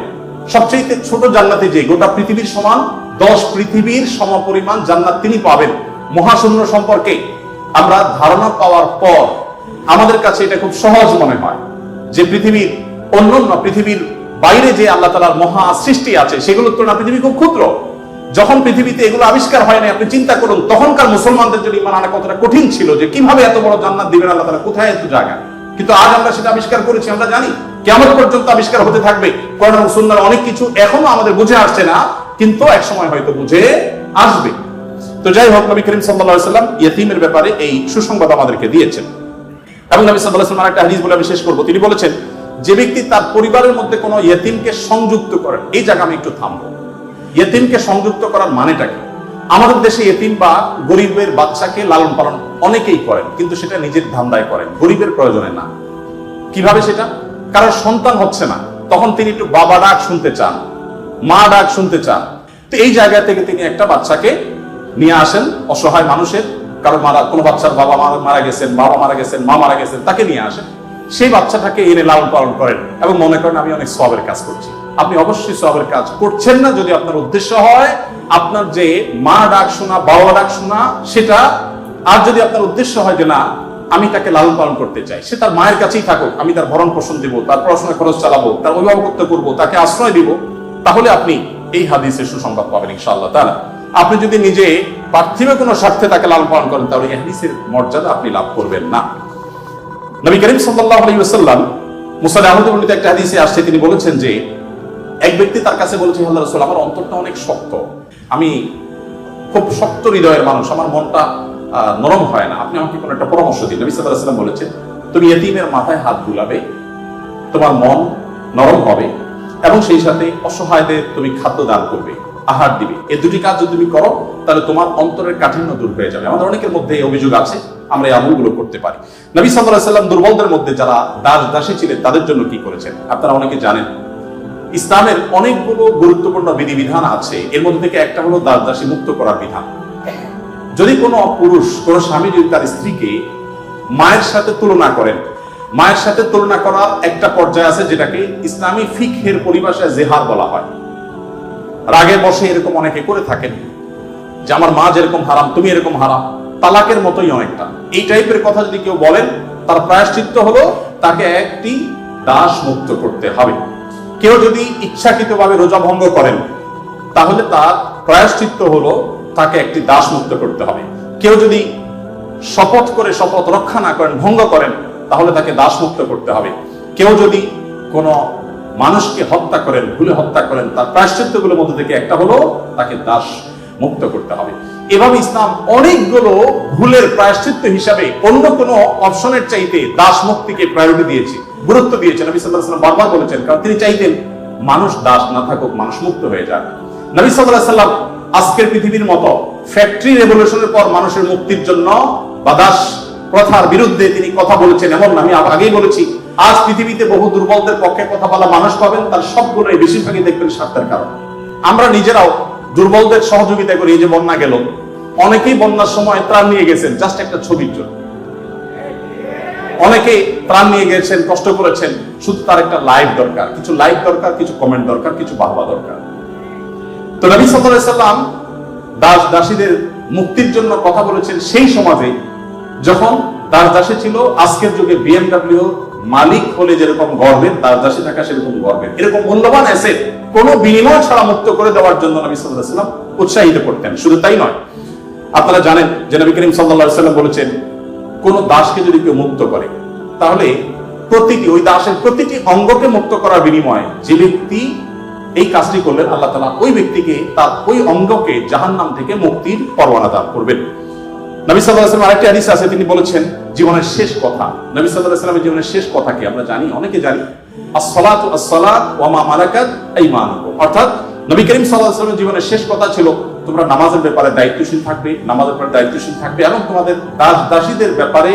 সবচেয়ে ছোট জান্নাতে যে গোটা পৃথিবীর সমান 10 পৃথিবীর সমপরিমাণ জান্নাত তিনি পাবেন। মহাশূন্য সম্পর্কে আমরা ধারণা পাওয়ার পর আমাদের কাছে এটা খুব সহজ মনে হয় যে পৃথিবীর অন্যান্য পৃথিবীর বাইরে যে আল্লাহ তাআলার মহা সৃষ্টি আছে সেগুলোর তুলনায় পৃথিবী খুব ক্ষুদ্র। যখন পৃথিবীতে এগুলো আবিষ্কার হয় না, আপনি চিন্তা করুন তখনকার মুসলমানদের জন্য ঈমান আনা কতটা কঠিন ছিল, যে কিভাবে এত বড় জান্নাত দিবেন আল্লাহ তাআলা, কোথায় এত জায়গা। কিন্তু আজ আমরা সেটা আবিষ্কার করেছি, আমরা জানি কিয়ামত পর্যন্ত আবিষ্কার হতে থাকবে। কোরআন এবং সুন্নাহর অনেক কিছু এখনো আমাদের বুঝে আসছে না, কিন্তু এক সময় হয়তো বুঝে আসবে। তো যাই হোক, নবী করিম সাল্লাল্লাহু আলাইহি ওয়াসাল্লাম ইয়েতিমের ব্যাপারে এই সুসংবাদ আমাদেরকে দিয়েছেন। এবং নবী সাল্লাল্লাহু আলাইহি ওয়াসাল্লাম একটা হাদিস বলে আমি শেষ করব। তিনি বলেছেন, যে ব্যক্তি তার পরিবারের মধ্যে কোনো ইয়েতিমকে সংযুক্ত করেন, এই জায়গা আমি একটু থামবো। ইয়েতিমকে সংযুক্ত করার মানেটা কি? আমাদের দেশে ইয়েতিম বা গরিবের বাচ্চাকে লালন পালন অনেকেই করেন, কিন্তু সেটা নিজের ধান্দায় করেন, গরিবের প্রয়োজনে না। কিভাবে সেটা? কারণ সন্তান হচ্ছে না, তখন তিনি একটু বাবা ডাক শুনতে চান, মা ডাক শুনতে চান, তো এই জায়গা থেকে তিনি একটা বাচ্চাকে নিয়ে আসেন, অসহায় মানুষের, কারো কোনো বাচ্চার বাবা মারা গেছেন, বাবা মারা গেছেন, মা মারা গেছেন, তাকে নিয়ে আসেন। সেই বাচ্চাটাকে এনে লালন পালন করেন এবং মনে করেন আমি অনেক সওয়াবের কাজ করছি। আপনি অবশ্যই সওয়াবের কাজ করছেন না যদি আপনার উদ্দেশ্য হয় আপনার যে মা ডাক শোনা, বাবা ডাক শোনা সেটা, আর যদি আপনার উদ্দেশ্য হয় যে না আমি তাকে লালন পালন করতে চাই, সে তার মায়ের কাছেই থাকুক, আমি তার ভরণ পোষণ দিব, তার পড়াশোনা খরচ চালাবো, তার অভিভাবকত্ব করবো, তাকে আশ্রয় দিব, তাহলে আপনি এই হাদিসের সুসংবাদ পাবেন ইনশাআল্লাহ তাআলা। আপনি যদি নিজে পার্থিব কোনো স্বার্থে তাকে লালন পালন করেন তাহলে এই হাদিসের মর্যাদা আপনি লাভ করবেন না। নবী করিম সাল্লাল্লাহু আলাইহি ওয়াসাল্লাম মুসনাদ আহমদে বর্ণিত একটা হাদিসে আসছে, তিনি বলেছেন যে এক ব্যক্তি তার কাছে বলেছে, আল্লাহর রাসূল আমার অন্তরটা অনেক শক্ত, আমি খুব শক্ত হৃদয়ের মানুষ, আমার মনটা নরম হয় না, আপনি আমাকে কোনো একটা পরামর্শ দিন। নবী সাল্লাল্লাহু আলাইহি ওয়াসাল্লাম বলেছেন তুমি ইতিমের মাথায় হাত বুলাবে, তোমার মন নরম হবে এবং সেই সাথে অসহায়দের তুমি খাদ্য দান করবে, আহার দিবে। এই দুটি কাজ যদি তুমি করো তাহলে তোমার অন্তরের কাঠিন্য দূর হয়ে যাবে। আমাদের অনেকের মধ্যে এই অভিযোগ আছে আমরা এই আমলগুলো করতে পারি। নবী সাল্লাল্লাহু আলাইহি ওয়াসাল্লাম দুর্বলদের মধ্যে যারা দাস দাসী ছিলেন তাদের জন্য কি করেছেন আপনারা অনেকে জানেন। ইসলামের অনেকগুলো গুরুত্বপূর্ণ বিধিবিধান আছে, এর মধ্যে থেকে একটা হলো দাস দাসী মুক্ত করার বিধান। যদি কোনো পুরুষ, কোনো স্বামী যদি তার স্ত্রীকে মায়ের সাথে তুলনা করেন, মায়ের সাথে তুলনা করার একটা পর্যায়ে আছে যেটাকে ইসলামী ফিকহের পরিভাষায় জেহার বলা হয়। রাগে বসে এরকম অনেকে করে থাকেন যে আমার মা যেরকম হারাম তুমি এরকম হারাম, তালাকের মতোই অনেকটা এই টাইপের কথা যদি কেউ বলেন তার প্রায়শ্চিত্ত হলো তাকে একটি দাস মুক্ত করতে হবে। কেউ যদি ইচ্ছাকৃতভাবে রোজা ভঙ্গ করেন তাহলে তার প্রায়শ্চিত্ত হলো তাকে একটি দাস মুক্ত করতে হবে। কেউ যদি শপথ করে শপথ রক্ষা না করেন, ভঙ্গ করেন, তাহলে তাকে দাস মুক্ত করতে হবে। কেউ যদি কোনো মানুষকে হত্যা করেন, ভুলে হত্যা করেন, তার প্রায়শ্চিত্তগুলোর মধ্যে থেকে একটা হলো তাকে দাস মুক্ত করতে হবে। এভাবে ইসলাম অনেকগুলো ভুলের প্রায়শ্চিত্ত হিসাবে অন্য কোনো অপশনের চাইতে দাস মুক্তিকে প্রায়োরিটি দিয়েছে, গুরুত্ব দিয়েছেন। নবী সাল্লাল্লাহু আলাইহি ওয়াসাল্লাম বারবার বলেছেন, কারণ তিনি চাইতেন মানুষ দাস না থাকুক, মানুষ মুক্ত হয়ে যাক। নবী সাল্লাল্লাহু আলাইহি ওয়াসাল্লাম আজকের পৃথিবীর মতো ফ্যাক্টরি রেভলিউশনের পর মানুষের মুক্তির জন্য বা দাস প্রথার বিরুদ্ধে তিনি কথা বলেছেন এমন না। আমি আগেই বলেছি আজ পৃথিবীতে বহু দুর্বলদের পক্ষে কথা বলা মানুষ পাবেন, তার সবগুলোই বেশিরভাগই দেখবেন স্বার্থের কারণ। আমরা নিজেরাও দুর্বলদের সহযোগিতা করি। এই যে বন্যা গেল, অনেকেই বন্যার সময় ত্রাণ নিয়ে গেছেন জাস্ট একটা ছবির জন্য, অনেকে ত্রাণ নিয়ে গেছেন, কষ্ট করেছেন, শুধু তার একটা লাইক দরকার, কিছু লাইক দরকার, কিছু কমেন্ট দরকার, কিছু বাহবা দরকার। তো নবী সাল্লাল্লাহু আলাইহি ওয়াসাল্লাম দাস দাসীদের মুক্তির জন্য কথা বলেছেন সেই সমাজে যখন দাস দাসী ছিল আজকের যুগে বিএমডব্লিউ মালিক হলে যেরকম গর্বের, দাস দাসী থাকা সেরকম গর্বের। এরকম মূল্যবান অ্যাসেট কোনো বিনিময় ছাড়া মুক্ত করে দেওয়ার জন্য নবী সাল্লাল্লাহু আলাইহি ওয়াসাল্লাম উৎসাহিত করতেন। শুধু তাই নয়, আপনারা জানেন যে নবী করিম সাল্লাল্লাহু আলাইহি ওয়াসাল্লাম বলেছেন কোন দাসকে যদি কেউ মুক্ত করে তাহলে ওই দাসের প্রতিটি অঙ্গকে মুক্ত করার বিনিময়ে যে ব্যক্তি এই কাজটি করলেন আল্লাহ তাআলা ওই ব্যক্তিকে তার ওই অঙ্গকে জাহান্নাম থেকে মুক্তির পরোয়ানা দান করবেন। নবী সাল্লাল্লাহু আলাইহি ওয়াসাল্লাম আরেকটি হাদিস আছে, তিনি বলেছেন জীবনের শেষ কথা। নবী সাল্লাল্লাহু আলাইহি ওয়াসাল্লামের জীবনের শেষ কথা কি আমরা জানি, অনেকে জানি, আস-সালাতু আস-সালাত ওয়া মা মালাকাত আইমানুকুম। অর্থাৎ নবী করিম সাল্লাল্লাহু আলাইহি ওয়াসাল্লামের জীবনের শেষ কথা ছিল তোমরা নামাজের ব্যাপারে দায়িত্বশীল থাকবে, নামাজের ব্যাপারে দায়িত্বশীল থাকবে এবং তোমাদের দাস দাসীদের ব্যাপারে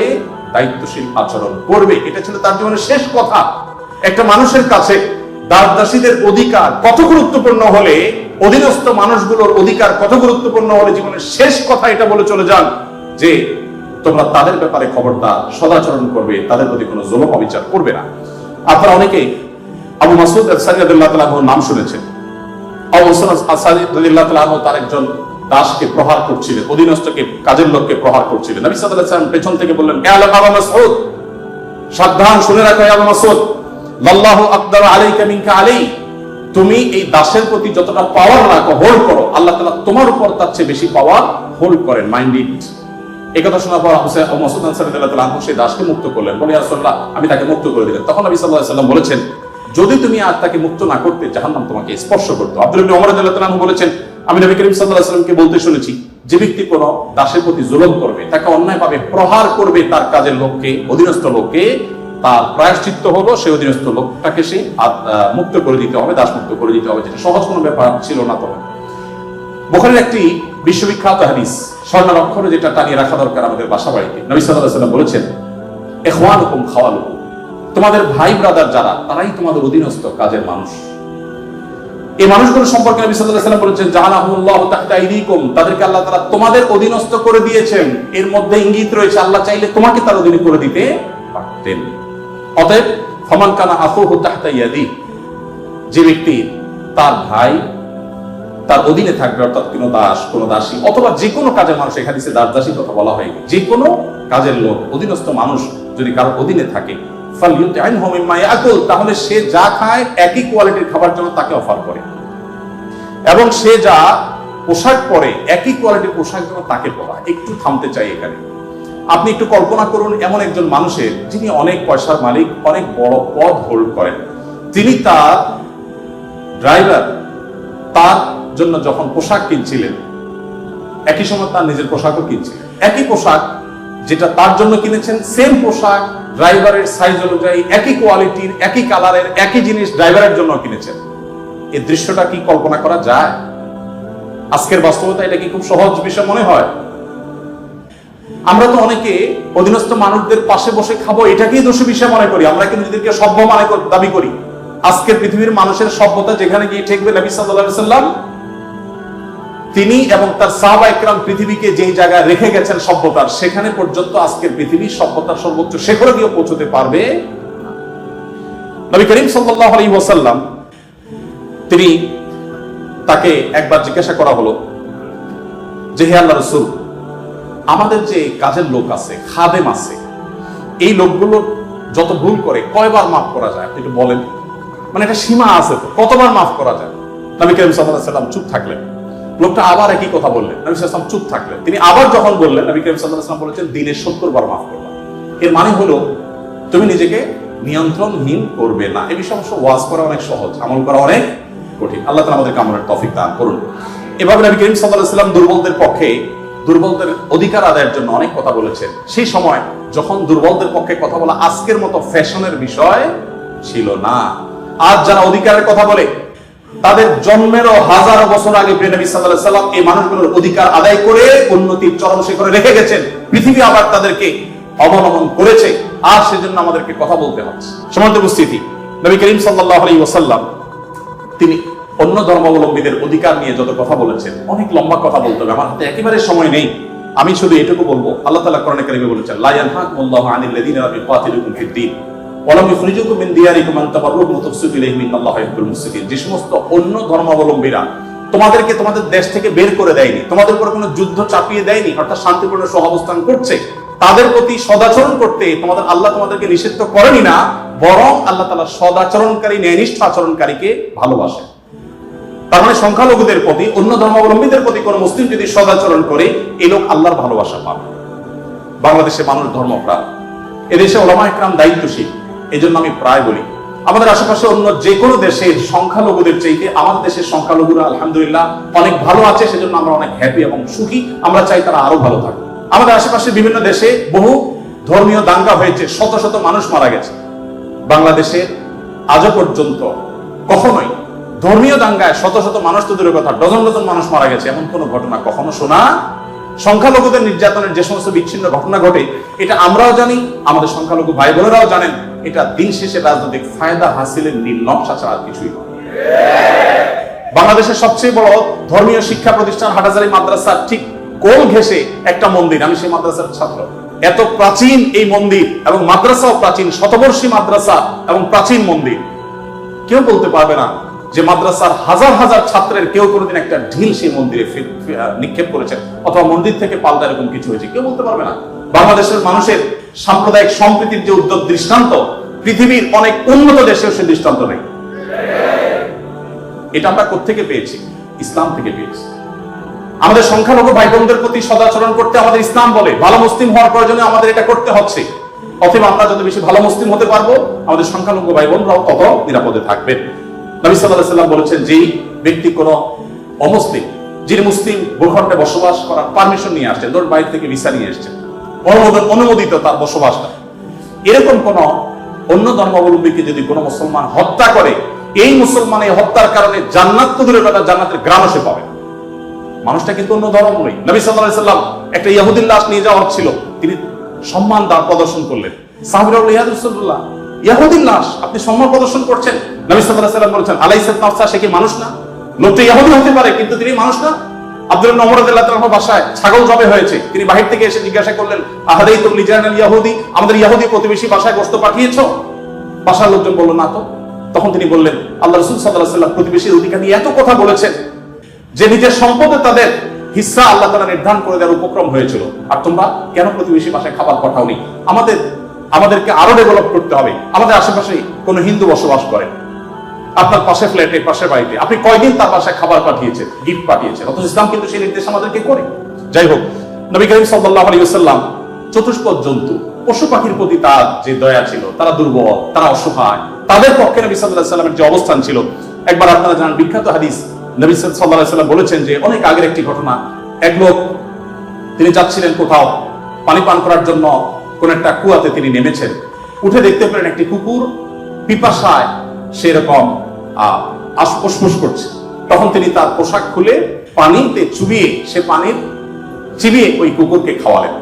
দায়িত্বশীল আচরণ করবে। এটা ছিল তার জীবনের শেষ কথা। একটা মানুষের কাছে দাস দাসীদের অধিকার কত গুরুত্বপূর্ণ হলে, অধীনস্থ মানুষগুলোর অধিকার কত গুরুত্বপূর্ণ হলে জীবনের শেষ কথা এটা বলে চলে যান যে তোমরা তাদের ব্যাপারে খবরদার সদাচরণ করবে, তাদের প্রতি কোনো জুলুম অবিচার করবে না। আপনারা অনেকে আবু মাসউদ আস-সাদি রাদিয়াল্লাহু তাআলা আনহুর নাম শুনেছেন। আবু মাসউদ আস-সাদি রাদিয়াল্লাহু তাআলা আনহু তার একজন দাসকে প্রহার করছিলেন, অধীনস্থকে, কাজের লোককে প্রহার করছিলেন। নবী সাল্লাল্লাহু আলাইহি ওয়াসাল্লাম পেছন থেকে বললেন, হে আবু মাসউদ, সাবধান, শুনে রাখো আবু মাসউদ, আল্লাহু আকবার আলাইকা মিনকা আলাই, তুমি এই দাসের প্রতি যতটা পাওয়ার রাখো, হোল্ড করো, আল্লাহ তাআলা তোমার উপর তার চেয়ে বেশি পাওয়ার হোল্ড করেন, মাইন্ড ইট। এই কথা শোনার পর আবু মাসউদ আনসারী রাদিয়াল্লাহু তাআলা আনহু সেই দাসকে মুক্ত করলেন, বলে ইয়া রাসূলুল্লাহ আমি তাকে মুক্ত করে দিলেন। তখন নবী সাল্লাল্লাহু আলাইহি ওয়াসাল্লাম বলেছেন যদি তুমি আজ তাকে মুক্ত না করতে জাহান্নাম তোমাকে স্পর্শ করত। আব্দুল্লাহ ইবনে ওমর রাদিয়াল্লাহু তাআলা আনহু বলেছেন আমি নবী করিম সাল্লাল্লাহু আলাইহি ওয়াসাল্লামকে বলতে শুনেছি যে ব্যক্তি কোন দাসের প্রতি জুলুম করবে, তাকে অন্যায়ভাবে প্রহার করবে, তার কাজের লোককে, অধীনস্থ লোককে, তার প্রায়শ্চিত্ত হলো সেই অধীনস্থ লোকটাকে সে মুক্ত করে দিতে হবে, দাস মুক্ত করে দিতে হবে, যেটা সহজ কোনো ব্যাপার ছিল না। তখন বুখারীর একটি বিশ্ববিখ্যাত হাদিস, স্বর্ণের অক্ষরে যেটা টানিয়ে রাখা দরকার আমাদের বাসা বাড়িতে, নবী সাল্লাল্লাহু আলাইহি ওয়াসাল্লাম বলেছেন ইখওয়ানুকুম খাওয়ালুকুম, তোমাদের ভাই ব্রাদার যারা তারাই তোমাদের অধীনস্থ কাজের মানুষ। এই মানুষগুলো সম্পর্কে নবী সাল্লাল্লাহু আলাইহি ওয়াসাল্লাম বলেছেন জাআলাহুল্লাহু তাহতা আইদিকুম, তাদেরকে আল্লাহ তাআলা তোমাদের অধীনস্থ করে দিয়েছেন। এর মধ্যে ইঙ্গিত রয়েছে আল্লাহ চাইলে তোমাকে তার অধীনে করে দিতে পারতেন। অতএব ফামান কানা আখুহু তাহতা ইয়াদি, যে ব্যক্তি তার ভাই তার অধীনে থাকবে, অর্থাৎ কোনো দাস কোনো দাসী অথবা যে কোনো কাজের মানুষ, এখানে দাস দাসী কথা বলা হয়নি, যে কোনো কাজের লোক অধীনস্থ মানুষ যদি কারোর অধীনে থাকে, ফালইউতআইনহু মিম্মা ইয়াকুল, তাহলে সে যা খায় একই কোয়ালিটির খাবার জন্য তাকে অফার করে, এবং সে যা পোশাক পরে একই কোয়ালিটির পোশাক জন্য তাকে পরা। একটু থামতে চাই এখানে। আপনি একটু কল্পনা করুন, এমন একজন মানুষের যিনি অনেক পয়সার মালিক, অনেক বড় পদ হোল্ড করেন, তিনি তার ড্রাইভার তার জন্য যখন পোশাক কিনছিলেন, একই সময় তার নিজের পোশাকও কিনছিলেন, একই পোশাক যেটা তার জন্য কিনেছেন, সেম পোশাক ড্রাইভারের সাইজ অনুযায়ী একই কোয়ালিটির একই কালারের একই জিনিস ড্রাইভারের জন্য কিনেছেন। এই দৃশ্যটা কি কল্পনা করা যায়? আজকের বাস্তবতা এটা কি খুব সহজ বিষয় মনে হয়? আমরা তো অনেকে অধীনস্থ মানুষদের পাশে বসে খাবো এটাকেই দোষী বিষয় মনে করি। আমরা কিন্তু নিজেদেরকে সভ্য দাবি করি। আজকের পৃথিবীর মানুষের সভ্যতা যেখানে গিয়ে ঠেকবে, নবী সাল্লাল্লাহু আলাইহি ওয়াসাল্লাম তিনি এবং তার সাহাবা ইকরাম পৃথিবীকে যেই জায়গায় রেখে গেছেন সভ্যতার, সেখানে পর্যন্ত আজকের পৃথিবীর সভ্যতার সর্বোচ্চ শিখরে গিয়ে পৌঁছতে পারবে। নবী করিম সাল্লাল্লাহু আলাইহি ওয়াসাল্লাম তিনি তাকে একবার জিজ্ঞাসা করা হলো যে, হে আল্লাহর রাসূল, আমাদের যে কাজের লোক আছে, খাদেম আছে, এই লোকগুলো যত ভুল করে কয়বার মাফ করা যায় আপনি একটু বলেন? মানে একটা সীমা আছে তো, কতবার মাফ করা যায়? নবী করিম সাল্লাল্লাহু আলাইহি ওয়াসাল্লাম চুপ থাকলেন। লোকটা আবার একই কথা বললেন, নবী সাল্লাল্লাহু আলাইহি ওয়াসাল্লাম চুপ থাকলেন। তিনি আবার যখন বললেন, নবী করিম সাল্লাল্লাহু আলাইহি ওয়াসাল্লাম বলেছেন, দিনে 70 বার মাফ করবা। এর মানে হলো তুমি নিজেকে নিয়ন্ত্রণহীন করবে না। এই বিষয়ে অবশ্য ওয়াজ করা অনেক সহজ, আমল করা অনেক কঠিন। আল্লাহ তাআলা আমাদেরকে আমলের তৌফিক দান করুন। এভাবে নবী করিম সাল্লাল্লাহু আলাইহি ওয়াসাল্লাম দুর্বলদের পক্ষে, দুর্বলদের অধিকার আদায়ের জন্য অনেক কথা বলেছেন। সেই সময় যখন দুর্বলদের পক্ষে কথা বলা আজকের মতো ফ্যাশনের বিষয় ছিল না। আজ যারা অধিকারের কথা বলে, তাদের জন্মেরও হাজার বছর আগে প্রিয় নবী সাল্লাল্লাহু আলাইহি ওয়াসাল্লাম এই মানুষগুলোর অধিকার আদায় করে উন্নতির চরম শিখরে রেখে গেছেন। পৃথিবী আবার তাদেরকে অবলম্বন করেছে, আর সেজন্য আমাদেরকে কথা বলতে হচ্ছে। সম্মানিত উপস্থিতি, নবী করিম সাল্লাল্লাহু আলাইহি ওয়াসাল্লাম তিনি অন্য ধর্মাবলম্বীদের অধিকার নিয়ে যত কথা বলেছেন, অনেক লম্বা কথা বলতে হবে, আমার হাতে একেবারে সময় নেই। আমি শুধু এটুকু বলবো, আল্লাহ তাআলা কোরআনে কারিমে বলেছেন, লা ইয়ানহাকুমুল্লাহু আনিল লাযিনা লাম ইউকাতিলুকুম ফিদ-দীন ওয়া লাম ইখরিজুকুম মিন দিয়ারিকুম আন তাবাররুহুম ওয়া তুকসিতু ইলাইহিম ইন্নাল্লাহা ইউহিব্বুল মুকসিতিন। যে সমস্ত অন্য ধর্মাবলম্বীরা তোমাদেরকে তোমাদের দেশ থেকে বের করে দেয়নি, তোমাদের উপর কোনো যুদ্ধ চাপিয়ে দেয়নি, অর্থাৎ শান্তিপূর্ণ সহাবস্থান করছে, তাদের প্রতি সদাচরণ করতে তোমাদের আল্লাহ তোমাদেরকে নিষিদ্ধ করেনি না, বরং আল্লাহ তাআলা সদাচরণকারী, ন্যায়নিষ্ঠ আচরণকারীকে ভালোবাসেন। তার মানে সংখ্যালঘুদের প্রতি, অন্য ধর্মাবলম্বীদের প্রতি কোন মুসলিম যদি সদাচরণ করে, এই লোক আল্লাহর ভালোবাসা পাবে। বাংলাদেশে মানুষ ধর্মপ্রাণ, এদেশে ওলামা ইকরাম দায়িত্বশীল। এই জন্য আমি প্রায় বলি, আমাদের আশেপাশে অন্য যে কোনো দেশের সংখ্যালঘুদের চাইতে আমাদের দেশের সংখ্যালঘুরা আলহামদুলিল্লাহ অনেক ভালো আছে, সেজন্য আমরা অনেক হ্যাপি এবং সুখী। আমরা চাই তারা আরো ভালো থাকে। আমাদের আশেপাশে বিভিন্ন দেশে বহু ধর্মীয় দাঙ্গা হয়েছে, শত শত মানুষ মারা গেছে। বাংলাদেশে আজও পর্যন্ত কখনোই ধর্মীয় দাঙ্গায় শত শত মানুষ তো দূরের কথা, ডজন ডজন মানুষ মারা গেছে, এমন কোন ঘটনা কখনো শোনা। সংখ্যালঘুদের নির্যাতনের যে সমস্ত বিচ্ছিন্ন ঘটনা ঘটে, এটা আমরাও জানি, আমাদের সংখ্যালঘু ভাই বোনেরাও জানেন। এটা দিন শেষে রাজনৈতিক ফায়দা হাসিলের নীল নকশা ছাড়া আর কিছুই নয়। বাংলাদেশের সবচেয়ে বড় ধর্মীয় শিক্ষা প্রতিষ্ঠান হাটহাজারী মাদ্রাসা ঠিক কোল ঘেঁষে একটা মন্দির, আমি সেই মাদ্রাসার ছাত্র। এত প্রাচীন এই মন্দির এবং মাদ্রাসাও প্রাচীন, শতবর্ষী মাদ্রাসা এবং প্রাচীন মন্দির। কেউ বলতে পারবে না যে মাদ্রাসার হাজার হাজার ছাত্রের কেউ কোনোদিন একটা ঢিল সেই মন্দিরে নিক্ষেপ করেছেন অথবা মন্দির থেকে পাল্টা এরকম কিছু হয়েছে, কেউ বলতে পারবে না। বাংলাদেশের মানুষের সাম্প্রদায়িক সম্প্রীতির যে উদ্যোগ দৃষ্টান্ত, পৃথিবীর অনেক উন্নত দেশেও সে দৃষ্টান্ত নেই। এটা আমরা কোত্থেকে পেয়েছি? ইসলাম থেকে পেয়েছি। আমাদের সংখ্যালঘু ভাই বোনদের প্রতি সদাচরণ করতে আমাদের ইসলাম বলে, ভালো মুসলিম হওয়ার প্রয়োজনে আমাদের এটা করতে হচ্ছে। অথবা আমরা যত বেশি ভালো মুসলিম হতে পারবো, আমাদের সংখ্যালঘু ভাই বোনরাও তত নিরাপদে থাকবেন। নবী সাল্লাল্লাহু আলাইহি ওয়াসাল্লাম বলেছেন, যেই ব্যক্তি কোন অমুসলিম, যিনি মুসলিম ভূখণ্ডে বসবাস করার পারমিশন নিয়ে আসছেন, ধরুন বাইরে থেকে ভিসা নিয়ে এসেছেন, অনুমোদিত তার বসবাসটা, এরকম কোন অন্য ধর্মাবলম্বীকে যদি কোনো মুসলমান হত্যা করে, এই মুসলমান এই হত্যার কারণে জান্নাত তো দূরের কথা, জান্নাতের গ্রামও সে পাবে। মানুষটা কিন্তু অন্য ধর্ম নয়। নবী সাল্লাল্লাহু আলাইহি ওয়াসাল্লাম একটা ইহুদির লাশ নিয়ে যাওয়া হচ্ছিল, তিনি সম্মান প্রদর্শন করলেন। সাহাবীরা বললেন, ইয়া রাসূলুল্লাহ, ইহুদির লাশ আপনি সম্মান প্রদর্শন করছেন? নবী সাল্লাল্লাহু আলাইহি ওয়াসাল্লাম বলেছেন, আলাইসাত নাফসা, সে কি মানুষ না? লোকটা ইহুদি হতে পারে কিন্তু তিনি মানুষ না। আব্দুল্লাহ ইবনে ওমর রাদিয়াল্লাহু তাআলার বাসায় ছাগল জবে হয়েছে, তিনি বাহির থেকে এসে জিজ্ঞাসা করলেন, আহাদাইতুম লিজানাল ইহুদি, আমাদের ইহুদি প্রতিবেশী বাসায় গোশত পাঠিয়েছো? বাসার লোকজন বলল না তো। তখন তিনি বললেন, আল্লাহ রাসূল সাল্লাল্লাহু আলাইহি ওয়াসাল্লাম প্রতিবেশীর অধিকার নিয়ে এত কথা বলেছেন যে নিজের সম্পদে তাদের হিস্সা আল্লাহ তাআলা নির্ধারণ করে দেওয়ার উপক্রম হয়েছিল, আর তোমরা কেন প্রতিবেশী বাসায় খাবার পাঠাওনি? আমাদেরকে আরো ডেভেলপ করতে হবে। আমাদের আশেপাশে কোনো হিন্দু বসবাস করেন, আপনার পাশে ফ্ল্যাটে, পাশের বাড়িতে, আপনি কয়দিন তার বাসায় খাবার পাঠিয়েছেন, গিফট পাঠিয়েছেন? অথচ ইসলাম কিন্তু সেই নির্দেশ আমাদেরকে করে। যাই হোক, নবী করিম সাল্লাল্লাহু আলাইহি ওয়াসাল্লাম চতুষ্পদ জন্তু, পশু পাখির প্রতি তার যে দয়া ছিল, তারা দুর্বল, তারা অসহায়, তাদের পক্ষে নবী সাল্লাল্লাহু আলাইহি ওয়াসাল্লামের যে অবস্থান ছিল, একবার আপনারা জানেন বিখ্যাত হাদিস, নবী সাল্লাল্লাহু আলাইহি ওয়াসাল্লাম বলেছেন যে অনেক আগের একটি ঘটনা, এক লোক তিনি যাচ্ছিলেন কোথাও পানি পান করার জন্য, কোন একটা কুয়াতে তিনি নেমেছেন, উঠে দেখতে পেলেন একটি কুকুর পিপাসায় সেরকম ফুসফুস করছে। তখন তিনি তার পোশাক খুলে পানিতে চুবিয়ে চিবিয়ে ওই কুকুরকে খাওয়ালেন।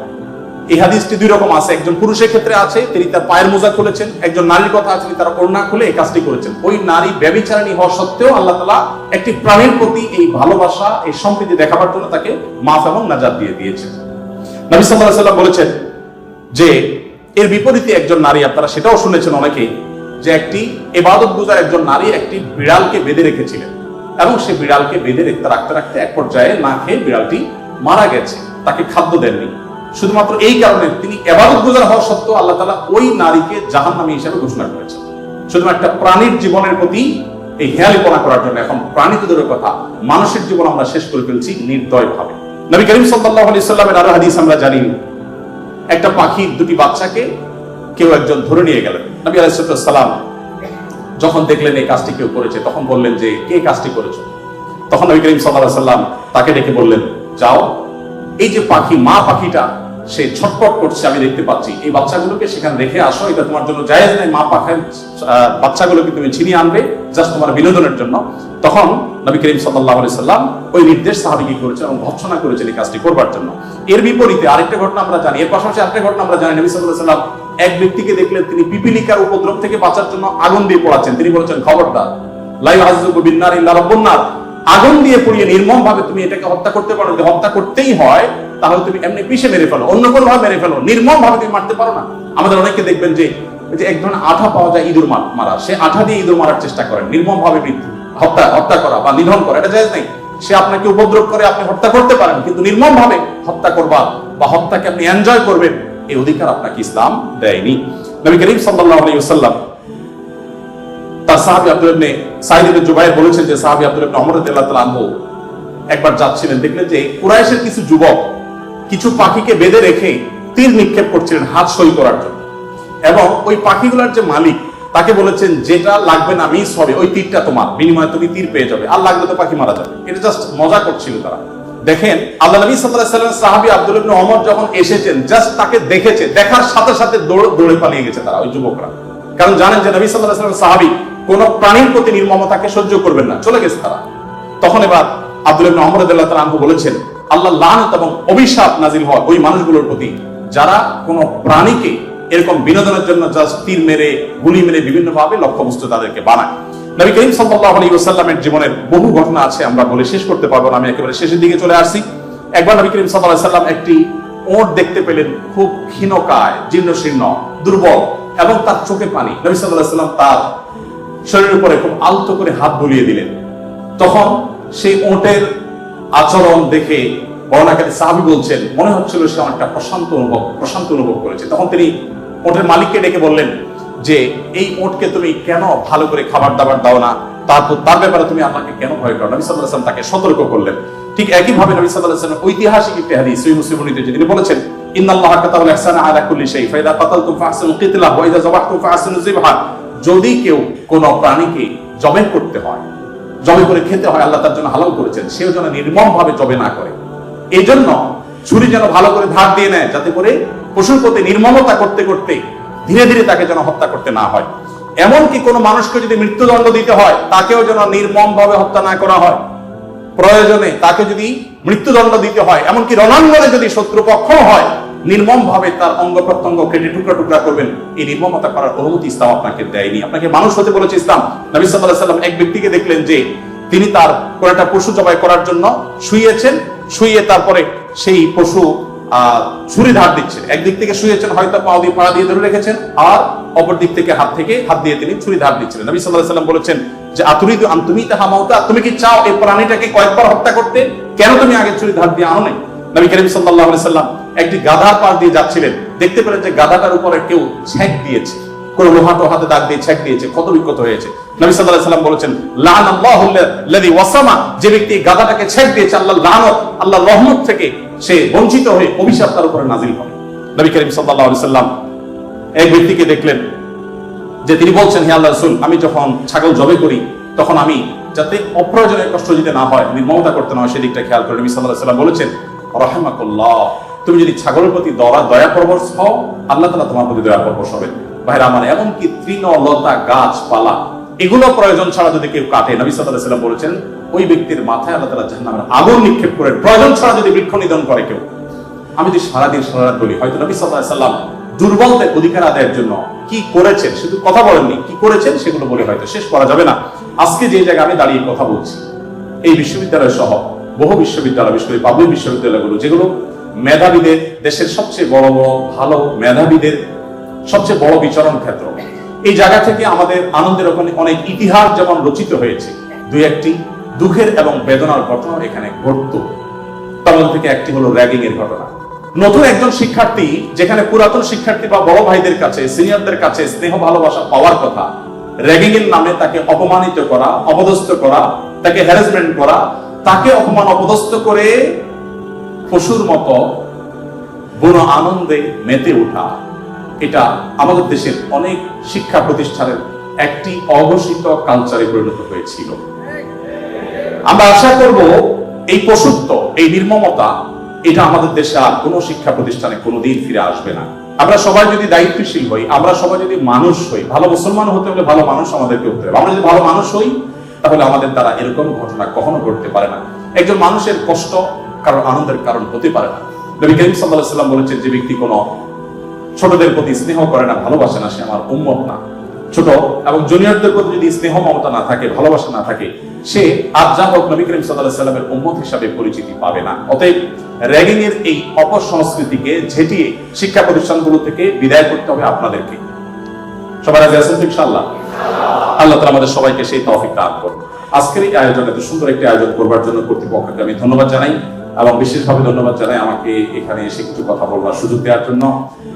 এই হাদিসটি দুই রকম আছে, একজন পুরুষের ক্ষেত্রে আছে, তিনি তার পায়ের মোজা খুলেছেন, একজন নারীর কথা আছে, তিনি তার ওড়না খুলে এই কাজটি করেছেন। ওই নারী ব্যভিচারিণী হওয়া সত্ত্বেও আল্লাহ তাআলা একটি প্রাণীর প্রতি এই ভালোবাসা, এই সম্প্রীতি দেখাবার জন্য তাকে মাফ এবং নাজাত দিয়ে দিয়েছেন। নবী সাল্লাল্লাহু আলাইহি ওয়াসাল্লাম বলেছেন যে এর বিপরীতে একজন নারী, আপনারা সেটাও শুনেছেন অনেকেই, যে একটি ইবাদতগুজার একজন নারী একটি বিড়ালকে বেঁধে রেখেছিলেন, এবং সে বিড়ালকে বেঁধে রাখতে রাখতে এক পর্যায়ে না খেয়ে বিড়ালটি মারা গেছে, তাকে খাদ্য দেননি। শুধুমাত্র এই কারণে তিনি ইবাদতগুজার হওয়া সত্ত্বেও আল্লাহ তাআলা ওই নারীকে জাহান্নামী হিসেবে ঘোষণা করেছেন, শুধুমাত্র একটা প্রাণীর জীবনের প্রতি এই হেয়ালিপনা করার জন্য। এখন প্রাণী তো দূরের কথা, মানুষের জীবন আমরা শেষ করে ফেলছি নির্দয় ভাবে। নবী করিম সাল্লাল্লাহু আলাইহি সাল্লামের আরো হাদিস আমরা জানি, একটা পাখির দুটি বাচ্চাকে কেউ একজন ধরে নিয়ে গেলেন। নবী আলাইহিস সালাম যখন দেখলেন এই কাজটি কেউ করেছে, তখন বললেন যে কে কাজটি করেছে? তখন নবী করিম সাল্লাল্লাহু আলাইহি সাল্লাম তাকে ডেকে বললেন, যাও, এই যে পাখি, মা পাখিটা সে ছটফট করছে, আমি দেখতে পাচ্ছি, এই বাচ্চাগুলোকে সেখানে রেখে আসো, এটা তোমার জন্য জায়েজ নাই, মা পাখির বাচ্চাগুলোকে তুমি ছিনিয়ে আনবে জাস্ট তোমার বিনোদনের জন্য। তখন নবী করিম সাল্লাল্লাহু আলাইহি সাল্লাম ওই নির্দেশ সাহাবীকে করেছেন এবং ভৎসনা করেছেন এই কাজটি করবার জন্য। এর বিপরীতে আরেকটা ঘটনা আমরা জানি, এর পাশাপাশি আরেকটা ঘটনা আমরা জানি, নবী সাল্লাল্লাহু আলাইহি সাল্লাম এক ব্যক্তিকে দেখলেন তিনি পিপিলিকার উপদ্রব থেকে বাঁচার জন্য আগুন দিয়ে পোড়াচ্ছেন। তিনি বলেছেন, খবরদার, লা ইউআযযিবু বিন-নার ইল্লা রাব্বুন নার, আগুন দিয়ে পুড়িয়ে নির্মম ভাবে তুমি এটাকে হত্যা করতে পারো, যদি হত্যা করতেই হয় তাহলে তুমি এমনি পিষে মেরে ফেলো, অন্য কোনো ভাবে মেরে ফেলো, নির্মম ভাবে তুমি মারতে পারো না। আমাদের অনেকে দেখবেন যে এক ধরনের আঠা পাওয়া যায় ইঁদুর মারা, সে আঠা দিয়ে ইঁদুর মারার চেষ্টা করেন, নির্মম ভাবে হত্যা করা বা নিধন করা, এটা জায়েজ নেই। সে আপনাকে উপদ্রব করে, আপনি হত্যা করতে পারেন, কিন্তু নির্মম ভাবে হত্যা করবা বা হত্যাকে আপনি এনজয় করবেন, এই অধিকার আপনাকে ইসলাম দেয়নি। নবী করিম সাল্লাল্লাহু আলাইহি ওয়াসাল্লাম তার সাহাবী আব্দুল্লাহ ইবনে সাঈদ ইবনে জুবাইর বলেছেন যে সাহাবী আব্দুল্লাহ ইবনে ওমর রাদিয়াল্লাহু তাআলা আনহু একবার যাচ্ছিলেন, দেখলেন যে কুরাইশের কিছু যুবক কিছু পাখিকে বেঁধে রেখে তীর নিক্ষেপ করছিলেন হাত সই করার জন্য, এবং ওই পাখিগুলোর যে মালিক তাকে বলেছেন যেটা লাগবে না মিস হবে, ওই তীরটা তোমার, বিনিময়ে তুমি তীর পেয়ে যাবে, আর লাগলে তো পাখি মারা যাবে। এটা জাস্ট মজা করছিল তারা। দেখেন আল্লাহ নবী সাল্লাল্লাহু আলাইহি ওয়াসাল্লাম সাহাবী আব্দুল্লাহ ইবনে ওমর যখন এসেছেন, জাস্ট তাকে দেখেছে, দেখার সাথে সাথে দৌড়ে পালিয়ে গেছে তারা, ওই যুবকরা, কারণ জানেন যে নবী সাল্লাল্লাহু আলাইহি ওয়াসাল্লাম সাহাবী কোন প্রাণীর প্রতি নির্মমতাকে সহ্য করবেন না, চলে গেছে তারা। তখন এবার আব্দুল্লাহ ইবনে ওমর রাদিয়াল্লাহু তাআলা আনহু বলেছেন, আল্লাহ লানত এবং অভিশাপ নাজিল হয় ওই মানুষগুলোর প্রতি যারা কোন প্রাণীকে এরকম বিনোদনের জন্য জাস্ট তীর মেরে, গুলি মেরে বিভিন্ন ভাবে লক্ষ্যবস্তু তাদেরকে বানায়। নবী করিম সাল্লাল্লাহু আলাইহি ওয়াসাল্লামের জীবনের বহু ঘটনা আছে, আমরা বলে শেষ করতে পারবো না, আমি একেবারে শেষের দিকে চলে আসছি। একবার নবী করিম সাল্লাল্লাহু আলাইহি ওয়াসাল্লাম একটি ওট দেখতে পেলেন, খুব ক্ষীণকায়, জীর্ণশীর্ণ, দুর্বল, এবং তার চোখে পানি। নবী সাল্লাল্লাহু আলাইহি ওয়াসাল্লাম তার শরীরের উপরে খুব আলতো করে হাত বুলিয়ে দিলেন। তখন সেই ওটের আচরণ দেখে বর্ণনাকারী সাহাবী বলছেন, মনে হচ্ছিল সে অনেকটা প্রশান্ত অনুভব করেছে। তখন তিনি ওটের মালিককে ডেকে বললেন যে এই ওটকে তুমি কেন ভালো করে খাবার দাবার দাও না, তার ব্যাপারে তুমি আল্লাহকে কেন ভয় করো? নবী সাল্লাল্লাহু আলাইহি ওয়াসাল্লাম তাকে সতর্ক করলেন। ঠিক একই ভাবে নবী সাল্লাল্লাহু আলাইহি ওয়াসাল্লাম ঐতিহাসিক একটি হাদিস সহিহ মুসলিমে বর্ণিত, তিনি বলেছেন, ইন্নাল্লাহা কাতাবাল ইহসানা আলা কুল্লি শাই, ফাইদা কাতালতুম ফাহসিনুল কিতলা ওয়া ইযা যাবাহতুম ফাহসিনুজ যিবহা। যদি কেউ কোন প্রাণীকে জবাই করতে হয়, জবাই করে খেতে হয়, আল্লাহ তার জন্য হালাল করেছেন, সেও যেন নির্মম ভাবে জবাই না করে। এই জন্য ছুরি যেন ভালো করে ধার দিয়ে নেয়, যাতে করে পশুর প্রতি নির্মমতা করতে করতে ধীরে ধীরে তাকে যেন হত্যা করতে না হয়। এমনকি কোনো মানুষকে যদি মৃত্যুদণ্ড দিতে হয়, তাকেও যেন নির্মম ভাবে হত্যা না করা হয়। প্রয়োজনে তাকে যদি মৃত্যুদণ্ড দিতে হয়, এমনকি রণাঙ্গনে যদি শত্রুপক্ষ হয়, নির্মম ভাবে তার অঙ্গ প্রত্যঙ্গ কেটে টুকরা টুকরা করবেন, এই নির্মমতা করার অনুমতি ইসলাম আপনাকে দেয়নি। আপনাকে মানুষ হতে বলেছে ইসলাম। নবী সাল্লাল্লাহু আলাইহি ওয়াসাল্লাম এক ব্যক্তিকে দেখলেন যে তিনি তার কোন একটা পশু জবাই করার জন্য শুয়ে তারপরে সেই পশু ছুরি ধার দিচ্ছেন। একদিক থেকে শুয়েছেন, হয়তো পা দিয়ে ধরে রেখেছেন, আর অপর দিক থেকে হাত দিয়ে তিনি ছুরি ধার দিচ্ছিলেন। নবী সাল্লাল্লাহু আলাইহি ওয়াসাল্লাম বলেছেন যে আতুরিদু আন তুমিতাহা মাউতা, তুমি কি চাও এই প্রাণীটাকে কয়েকবার হত্যা করতে? কেন তুমি আগে ছুরি ধার দিয়ে আনো নাই? নবী করিম সাল্লাল্লাহু আলাইহি ওয়াসাল্লাম একটি গাধার পাশ দিয়ে যাচ্ছিলেন, দেখতে পেলেন যে গাধাটার উপরে কেউ ছেক দিয়েছে, কোন লোহা টোহাতে দাগ দিয়ে ছেক দিয়েছে, ক্ষত বিক্ষত হয়েছে। নবী সাল্লাল্লাহু আলাইহি ওয়াসাল্লাম বলেছেন লানাল্লাহু আল্লাযী ওয়াসামা, যে ব্যক্তি গাধাটাকে ছেক দিয়েছে, আল্লাহর লানত, আল্লাহর রহমত থেকে সে বঞ্চিত হয়ে অভিশাপ তার উপরে নাযিল হবে। নবী করিম সাল্লাল্লাহু আলাইহি ওয়াসাল্লাম এক ব্যক্তিকে দেখলেন যে তিনি বলছেন, হে আল্লাহর রাসূল, আমি যখন ছাগল জবাই করি তখন আমি যাতে অপ্রয়োজনে কষ্ট দিতে না হয়, নির্মমতা করতে না হয়, সেদিকটা খেয়াল করে। নবী সাল্লাল্লাহু আলাইহি ওয়াসাল্লাম বলেছেন রাহিমাকুল্লাহ, তুমি যদি ছাগলের প্রতি দয়া পরবশ হও, আল্লাহ তাআলা তোমার প্রতি দয়া পরবশ হবেন। ভাইরা আমার, এমনকি তৃণলতা গাছপালা এগুলো প্রয়োজন ছাড়া যদি কেউ কাটে, নবী সাল্লাল্লাহু আলাইহি ওয়াসাল্লাম বলেছেন ওই ব্যক্তির মাথায় আল্লাহ তাআলা জাহান্নামের আগুন নিক্ষেপ করে, প্রয়োজন ছাড়া যদি বৃক্ষ নিধন করে কেউ। আমি যদি সারাদিন সারারাত বলি, হয়তো নবী সাল্লাল্লাহু আলাইহি ওয়াসাল্লাম দুর্বলদের অধিকার আদায়ের জন্য কি করেছেন, শুধু কথা বলেননি, কি করেছেন সেগুলো বলে হয়তো শেষ করা যাবে না। আজকে যে জায়গায় আমি দাঁড়িয়ে কথা বলছি, এই বিশ্ববিদ্যালয় সহ বহু বিশ্ববিদ্যালয়, বিশেষ করে পাবলিক বিশ্ববিদ্যালয়গুলো, যেগুলো মেধাবীদের, দেশের সবচেয়ে বড় বড় ভালো মেধাবীদের সবচেয়ে বড় বিচরণ ক্ষেত্র, এই জায়গা থেকে আমাদের আনন্দের ওখানে অনেক ইতিহাস যেমন রচিত হয়েছে, দুই একটি দুঃখের এবং বেদনার ঘটনা এখানে ঘটত। তার মধ্যে থেকে একটি হলো র্যাগিং এর ঘটনা। নতুন একজন শিক্ষার্থী, যেখানে পুরাতন শিক্ষার্থী বা বড় ভাইদের কাছে, সিনিয়রদের কাছে স্নেহ ভালোবাসা পাওয়ার কথা, র্যাগিং এর নামে তাকে অপমানিত করা, অপদস্থ করা, তাকে হ্যারাসমেন্ট করা, তাকে অপমান অপদস্থ করে পশুর মতো বুনো আনন্দে মেতে ওঠা, এটা আমাদের দেশের অনেক শিক্ষা প্রতিষ্ঠানের একটি অঘোষিত কালচারে পরিণত হয়েছিল। আমরা আশা করব এই পশুত্ব, এই নির্মমতা, এটা আমাদের দেশে আর কোনো শিক্ষা প্রতিষ্ঠানে কোনোদিন ফিরে আসবে না। আমরা সবাই যদি দায়িত্বশীল হই, আমরা সবাই যদি মানুষ হই, ভালো মুসলমান হতে হলে ভালো মানুষ আমাদেরকে হতে হবে। আমরা যদি ভালো মানুষ হই, তাহলে আমাদের দ্বারা এরকম ঘটনা কখনো ঘটতে পারে না। একজন মানুষের কষ্ট কারণ আনন্দের কারণ হতে পারে না। নবী করিম সাল্লাল্লাহু আলাইহি ওয়াসাল্লাম বলেছেন, যে ব্যক্তি কোনো ছোটদের প্রতি স্নেহ করে না, ভালোবাসে না, সে আমার উম্মত না। ছোট এবং জুনিয়রদের প্রতি যদি স্নেহ মমতা না থাকে, ভালোবাসা না থাকে, সে আজ যা হোক নবী করিম সাল্লাল্লাহু আলাইহি ওয়াসাল্লামের উম্মত হিসাবে পরিচিতি পাবে না। অতএব র্যাগিং এর এই অপসংস্কৃতিকে ঝেঁটিয়ে শিক্ষা প্রতিষ্ঠানগুলো থেকে বিদায় করতে হবে আপনাদেরকে। সবাই রাজি আছেন ইনশাআল্লাহ? আল্লাহ তাআলা আমাদের সবাইকে সেই তৌফিক দান করুন। আজকের এই আয়োজন, এত সুন্দর একটি আয়োজন করবার জন্য কর্তৃপক্ষকে আমি ধন্যবাদ জানাই, এবং বিশেষভাবে ধন্যবাদ জানাই আমাকে এখানে এসে কিছু কথা বলবার সুযোগ দেওয়ার জন্য।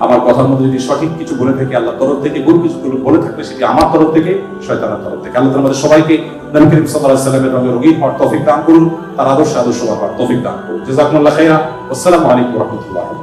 আমার কথার মধ্যে যদি সঠিক কিছু বলে থাকি আল্লাহর তরফ থেকে, ভুল কিছু বলে থাকলে সেটি আমার তরফ থেকে, শয়তানের তরফ থেকে। আল্লাহ তাআলা আমাদের সবাইকে নবী করিম সাল্লাল্লাহু আলাইহি ওয়াসাল্লামের রঙে রঙিন হওয়ার তৌফিক দান করুন, তার আদর্শ হওয়ার তৌফিক দান করুন। জাযাকুমুল্লাহু খাইরা। আসসালামু আলাইকুম ওয়া রাহমাতুল্লাহি।